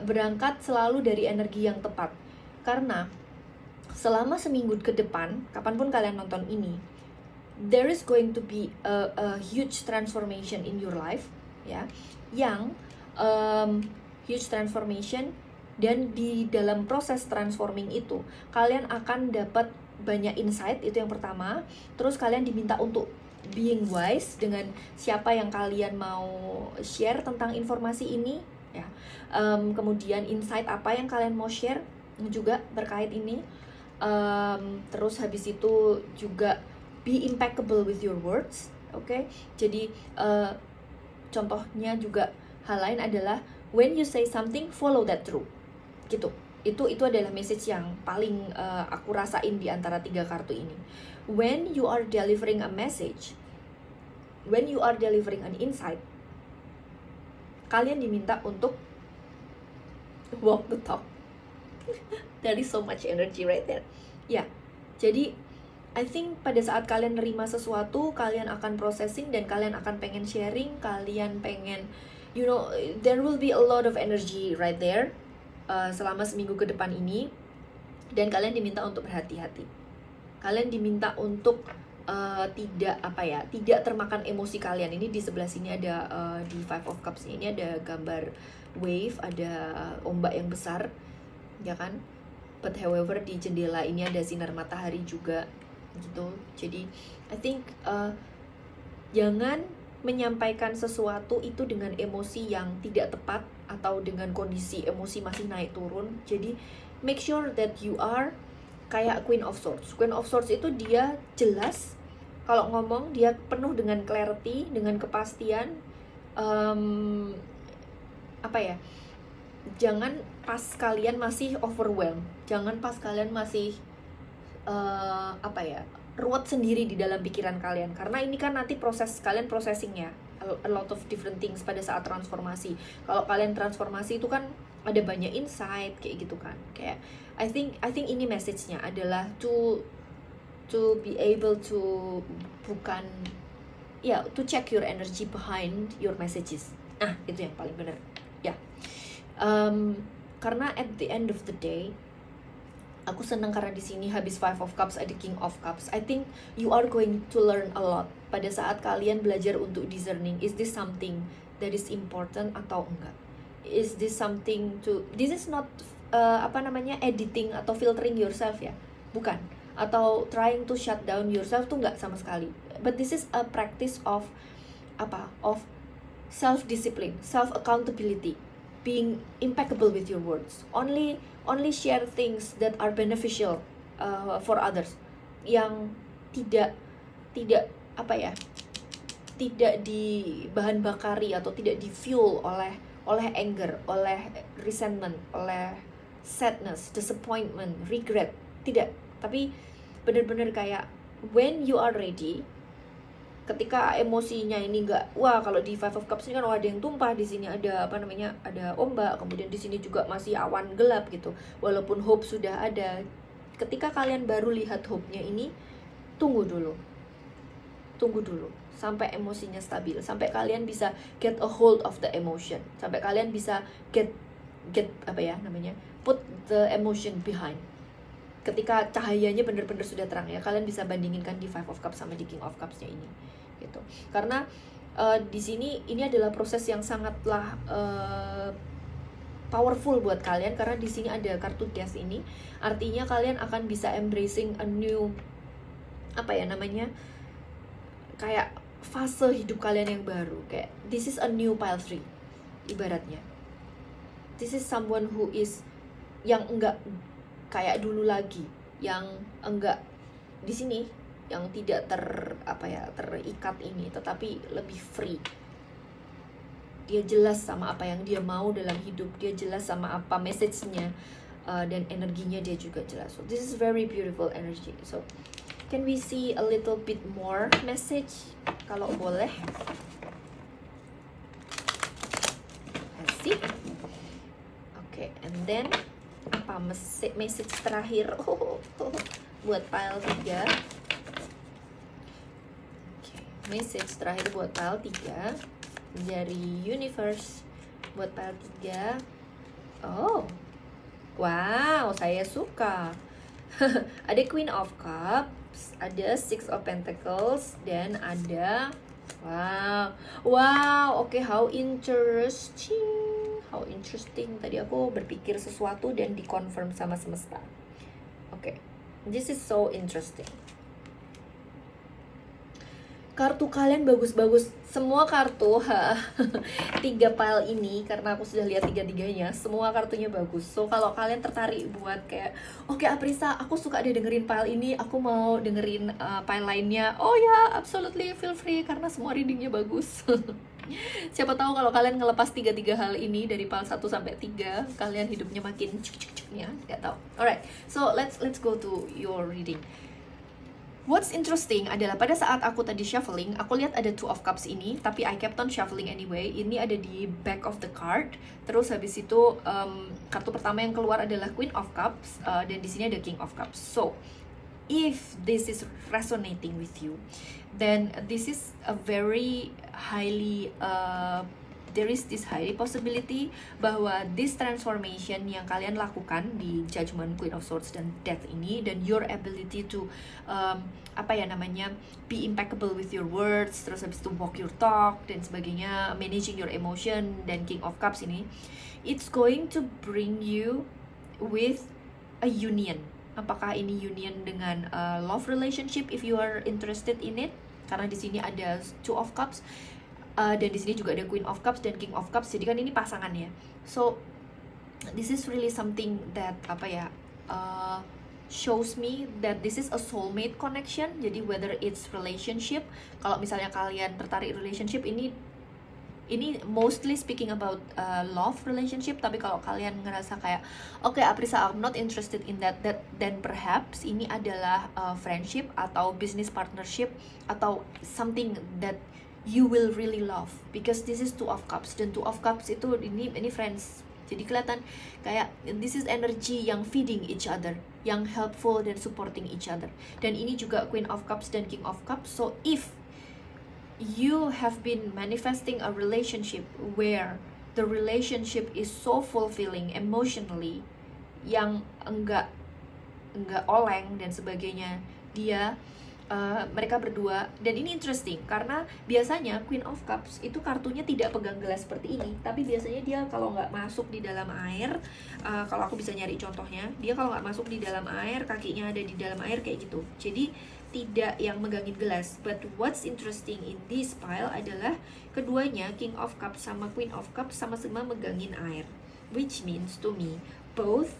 berangkat selalu dari energi yang tepat, karena selama seminggu ke depan, kapanpun kalian nonton ini, there is going to be a huge transformation in your life, ya, yang huge transformation, dan di dalam proses transforming itu, kalian akan dapat banyak insight, itu yang pertama. Terus kalian diminta untuk being wise dengan siapa yang kalian mau share tentang informasi ini, ya. Kemudian insight apa yang kalian mau share juga berkait ini. Terus habis itu juga be impeccable with your words, oke? Jadi contohnya juga hal lain adalah when you say something, follow that through, gitu. Itu adalah message yang paling aku rasain di antara 3 kartu ini. When you are delivering a message, when you are delivering an insight, kalian diminta untuk walk the talk. There is so much energy right there. Ya, jadi I think pada saat kalian nerima sesuatu, kalian akan processing dan kalian akan pengen sharing, kalian pengen, you know, there will be a lot of energy right there selama seminggu ke depan ini. Dan kalian diminta untuk berhati-hati. Kalian diminta untuk tidak termakan emosi kalian. Ini di sebelah sini ada di Five of Cups ini ada gambar wave, ada ombak yang besar, ya kan? But however di jendela ini ada sinar matahari juga, gitu. Jadi I think jangan menyampaikan sesuatu itu dengan emosi yang tidak tepat atau dengan kondisi emosi masih naik turun. Jadi make sure that you are kayak Queen of Swords. Queen of Swords itu dia jelas kalau ngomong, dia penuh dengan clarity, dengan kepastian. Jangan pas kalian masih overwhelmed, jangan pas kalian masih ruwet sendiri di dalam pikiran kalian, karena ini kan nanti proses kalian processingnya a lot of different things pada saat transformasi. Kalau kalian transformasi itu kan ada banyak insight kayak gitu kan. Kayak I think ini message-nya adalah to be able to to check your energy behind your messages. Nah, itu yang paling benar. Ya. Karena at the end of the day, aku senang karena di sini habis Five of Cups ada King of Cups. I think you are going to learn a lot pada saat kalian belajar untuk discerning. Is this something that is important atau enggak? Is this something this is not editing atau filtering yourself, ya, bukan. Atau trying to shut down yourself tuh enggak sama sekali. But this is a practice of self discipline, self accountability, being impeccable with your words. Only share things that are beneficial for others, yang tidak di bahan bakari atau tidak di fuel oleh anger, oleh resentment, oleh sadness, disappointment, regret. Tidak, tapi benar-benar kayak when you are ready, ketika emosinya ini enggak, kalau di Five of Cups ini kan ada yang tumpah, di sini ada ada ombak, kemudian di sini juga masih awan gelap gitu. Walaupun hope sudah ada, ketika kalian baru lihat hope-nya ini, tunggu dulu sampai emosinya stabil, sampai kalian bisa get a hold of the emotion, sampai kalian bisa put the emotion behind. Ketika cahayanya benar-benar sudah terang, ya, kalian bisa bandingkan di Five of Cups sama di King of Cups-nya ini, gitu. Karena di sini ini adalah proses yang sangatlah powerful buat kalian, karena di sini ada kartu Death ini, artinya kalian akan bisa embracing a new kayak fase hidup kalian yang baru. Kayak this is a new pile 3 ibaratnya. This is someone who is yang enggak kayak dulu lagi, yang enggak di sini, yang tidak terikat ini, tetapi lebih free. Dia jelas sama apa yang dia mau dalam hidup, dia jelas sama apa message-nya, dan energinya dia juga jelas. So this is very beautiful energy. So can we see a little bit more message kalau boleh? Let's see. Okay, and then apa message terakhir buat pile 3. Okay, message terakhir buat pile 3 dari universe buat pile 3. Oh, wow, saya suka. Ada Queen of Cups, ada Six of Pentacles, dan ada wow, oke, how interesting. Tadi aku berpikir sesuatu dan dikonfirm sama semesta. Oke, this is so interesting. Kartu kalian bagus-bagus, semua kartu 3 pile ini, karena aku sudah lihat 3-3-nya, semua kartunya bagus. So kalau kalian tertarik buat kayak, oke Aprisa, aku suka deh dengerin pile ini, aku mau dengerin pile lainnya, oh ya, absolutely feel free, karena semua readingnya bagus. Siapa tahu kalau kalian ngelepas 3-3 hal ini dari pile 1 sampai 3, kalian hidupnya makin cuk-cuk-cuknya, nggak tahu. Alright, so let's go to your reading. What's interesting adalah pada saat aku tadi shuffling, aku lihat ada Two of Cups ini, tapi I kept on shuffling anyway. Ini ada di back of the card. Terus habis itu kartu pertama yang keluar adalah Queen of Cups, dan di sini ada King of Cups. So, if this is resonating with you, then this is a very highly there is this high possibility bahwa this transformation yang kalian lakukan di Judgment, Queen of Swords, dan Death ini, dan your ability to be impeccable with your words, terus habis itu walk your talk dan sebagainya, managing your emotion, dan King of Cups ini, it's going to bring you with a union. Apakah ini union dengan love relationship if you are interested in it? Karena di sini ada Two of Cups. Dan di sini juga ada Queen of Cups dan King of Cups, jadi kan ini pasangannya. So this is really something that shows me that this is a soulmate connection. Jadi whether it's relationship, kalau misalnya kalian tertarik relationship, ini mostly speaking about love relationship. Tapi kalau kalian ngerasa kayak okay Aprisa, I'm not interested in that, then perhaps ini adalah friendship atau business partnership atau something that you will really love, because this is Two of Cups, dan Two of Cups itu ini friends. Jadi kelihatan kayak this is energy yang feeding each other, yang helpful dan supporting each other. Dan ini juga Queen of Cups dan King of Cups. So if you have been manifesting a relationship where the relationship is so fulfilling emotionally, yang enggak oleng dan sebagainya, mereka berdua. Dan ini interesting karena biasanya Queen of Cups itu kartunya tidak pegang gelas seperti ini, tapi biasanya dia kalau nggak masuk di dalam air, kalau aku bisa nyari contohnya, dia kalau nggak masuk di dalam air, kakinya ada di dalam air kayak gitu, jadi tidak yang megangin gelas. But what's interesting in this pile adalah keduanya, King of Cups sama Queen of Cups, sama-sama megangin air, which means to me both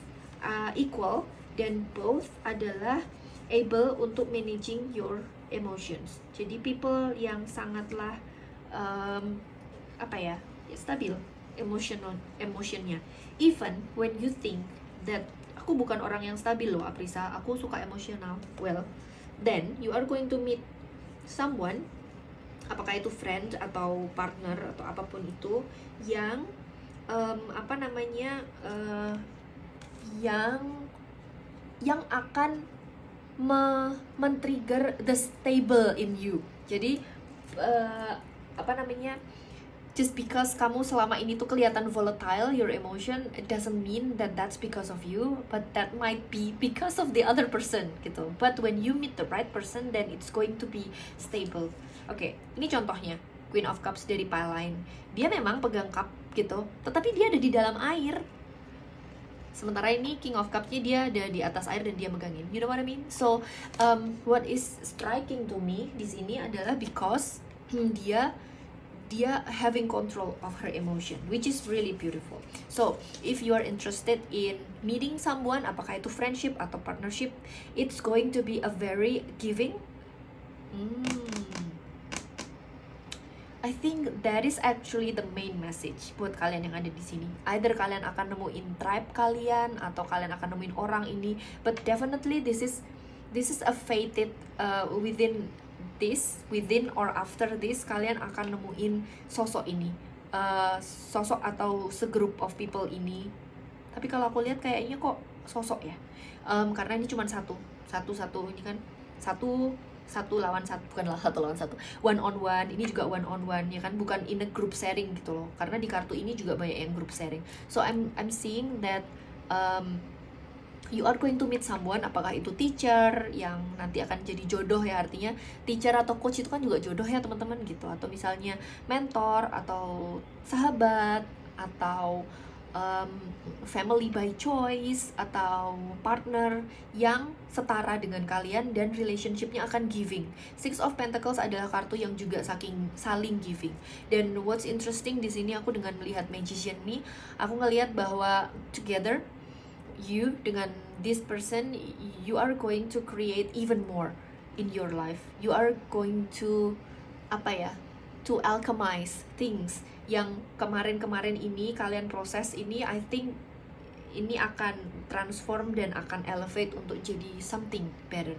equal dan both adalah able untuk managing your emotions. Jadi people yang sangatlah stabil emotionnya. Even when you think that aku bukan orang yang stabil loh Aprisa, aku suka emosional, well then you are going to meet someone, apakah itu friend atau partner atau apapun itu, yang yang akan men-trigger the stable in you. Jadi just because kamu selama ini tuh kelihatan volatile your emotion, it doesn't mean that that's because of you, but that might be because of the other person gitu. But when you meet the right person, then it's going to be stable. Oke, ini contohnya Queen of Cups dari pile lain. Dia memang pegang cup gitu, tetapi dia ada di dalam air. Sementara ini King of Cups-nya dia ada di atas air dan dia megangin. You know what I mean? So, what is striking to me di sini adalah because dia having control of her emotion, which is really beautiful. So, if you are interested in meeting someone, apakah itu friendship atau partnership, it's going to be a very giving. I think that is actually the main message buat kalian yang ada di sini. Either kalian akan nemuin tribe kalian atau kalian akan nemuin orang ini, but definitely this is a fated within or after this kalian akan nemuin sosok ini, sosok atau segroup of people ini. Tapi kalau aku lihat kayaknya kok sosok ya, karena ini cuma satu ini kan satu lawan satu, bukanlah satu lawan satu, one on one. Ini juga one on one ya kan, bukan in a group sharing gitu loh, karena di kartu ini juga banyak yang group sharing. So I'm seeing that You are going to meet someone, apakah itu teacher yang nanti akan jadi jodoh ya, artinya teacher atau coach itu kan juga jodoh ya teman-teman gitu, atau misalnya mentor atau sahabat atau family by choice atau partner yang setara dengan kalian dan relationshipnya akan giving. Six of Pentacles adalah kartu yang juga saling giving. Dan what's interesting di sini aku dengan melihat Magician nih, aku ngelihat bahwa together you dengan this person, you are going to create even more in your life. You are going to to alchemize things yang kemarin-kemarin ini kalian proses ini. I think ini akan transform dan akan elevate untuk jadi something better.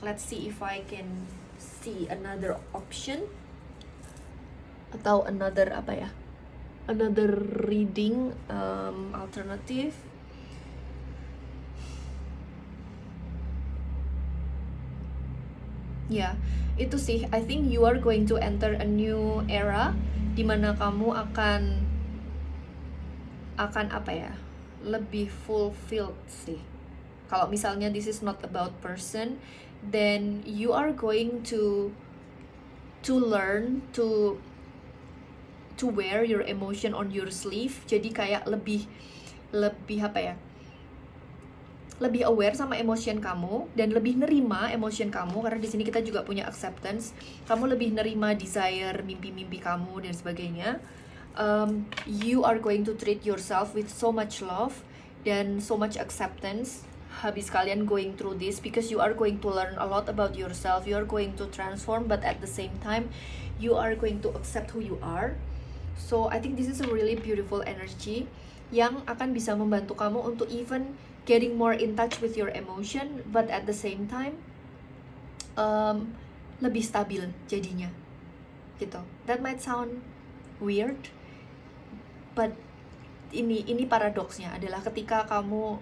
Let's see if I can see another option atau another another reading alternative. Ya, itu sih. I think you are going to enter a new era dimana kamu akan lebih fulfilled sih. Kalau misalnya this is not about person, then you are going to learn to wear your emotion on your sleeve. Jadi kayak lebih lebih aware sama emotion kamu dan lebih nerima emotion kamu, karena di sini kita juga punya acceptance. Kamu lebih nerima desire, mimpi-mimpi kamu dan sebagainya. You are going to treat yourself with so much love dan so much acceptance habis kalian going through this, because you are going to learn a lot about yourself. You are going to transform, but at the same time you are going to accept who you are. So I think this is a really beautiful energy yang akan bisa membantu kamu untuk even getting more in touch with your emotion, but at the same time lebih stabil jadinya gitu. That might sound weird, but ini paradoksnya adalah ketika kamu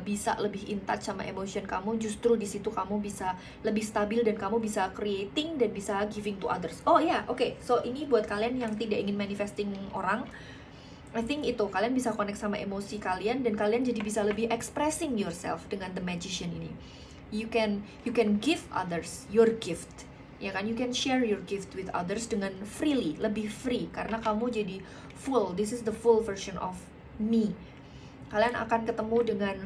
bisa lebih in touch sama emotion kamu, justru di situ kamu bisa lebih stabil dan kamu bisa creating dan bisa giving to others. Oh ya, oke. So ini buat kalian yang tidak ingin manifesting orang, I think itu kalian bisa connect sama emosi kalian dan kalian jadi bisa lebih expressing yourself dengan the Magician ini. You can give others your gift, ya kan? You can share your gift with others dengan freely, lebih free, karena kamu jadi full. This is the full version of me. Kalian akan ketemu dengan,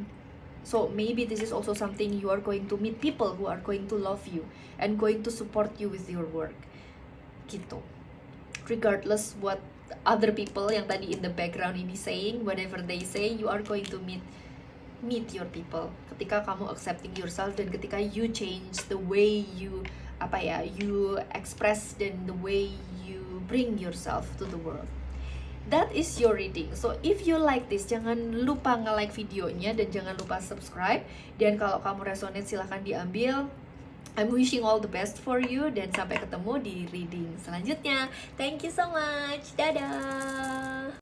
so maybe this is also something you are going to meet people who are going to love you and going to support you with your work gitu. Regardless what other people yang tadi in the background ini saying, whatever they say, you are going to meet your people ketika kamu accepting yourself dan ketika you change the way you you express dan the way you bring yourself to the world. That is your reading. So if you like this, jangan lupa nge-like videonya dan jangan lupa subscribe. Dan kalau kamu resonate silahkan diambil. I'm wishing all the best for you dan sampai ketemu di reading selanjutnya. Thank you so much. Dadah.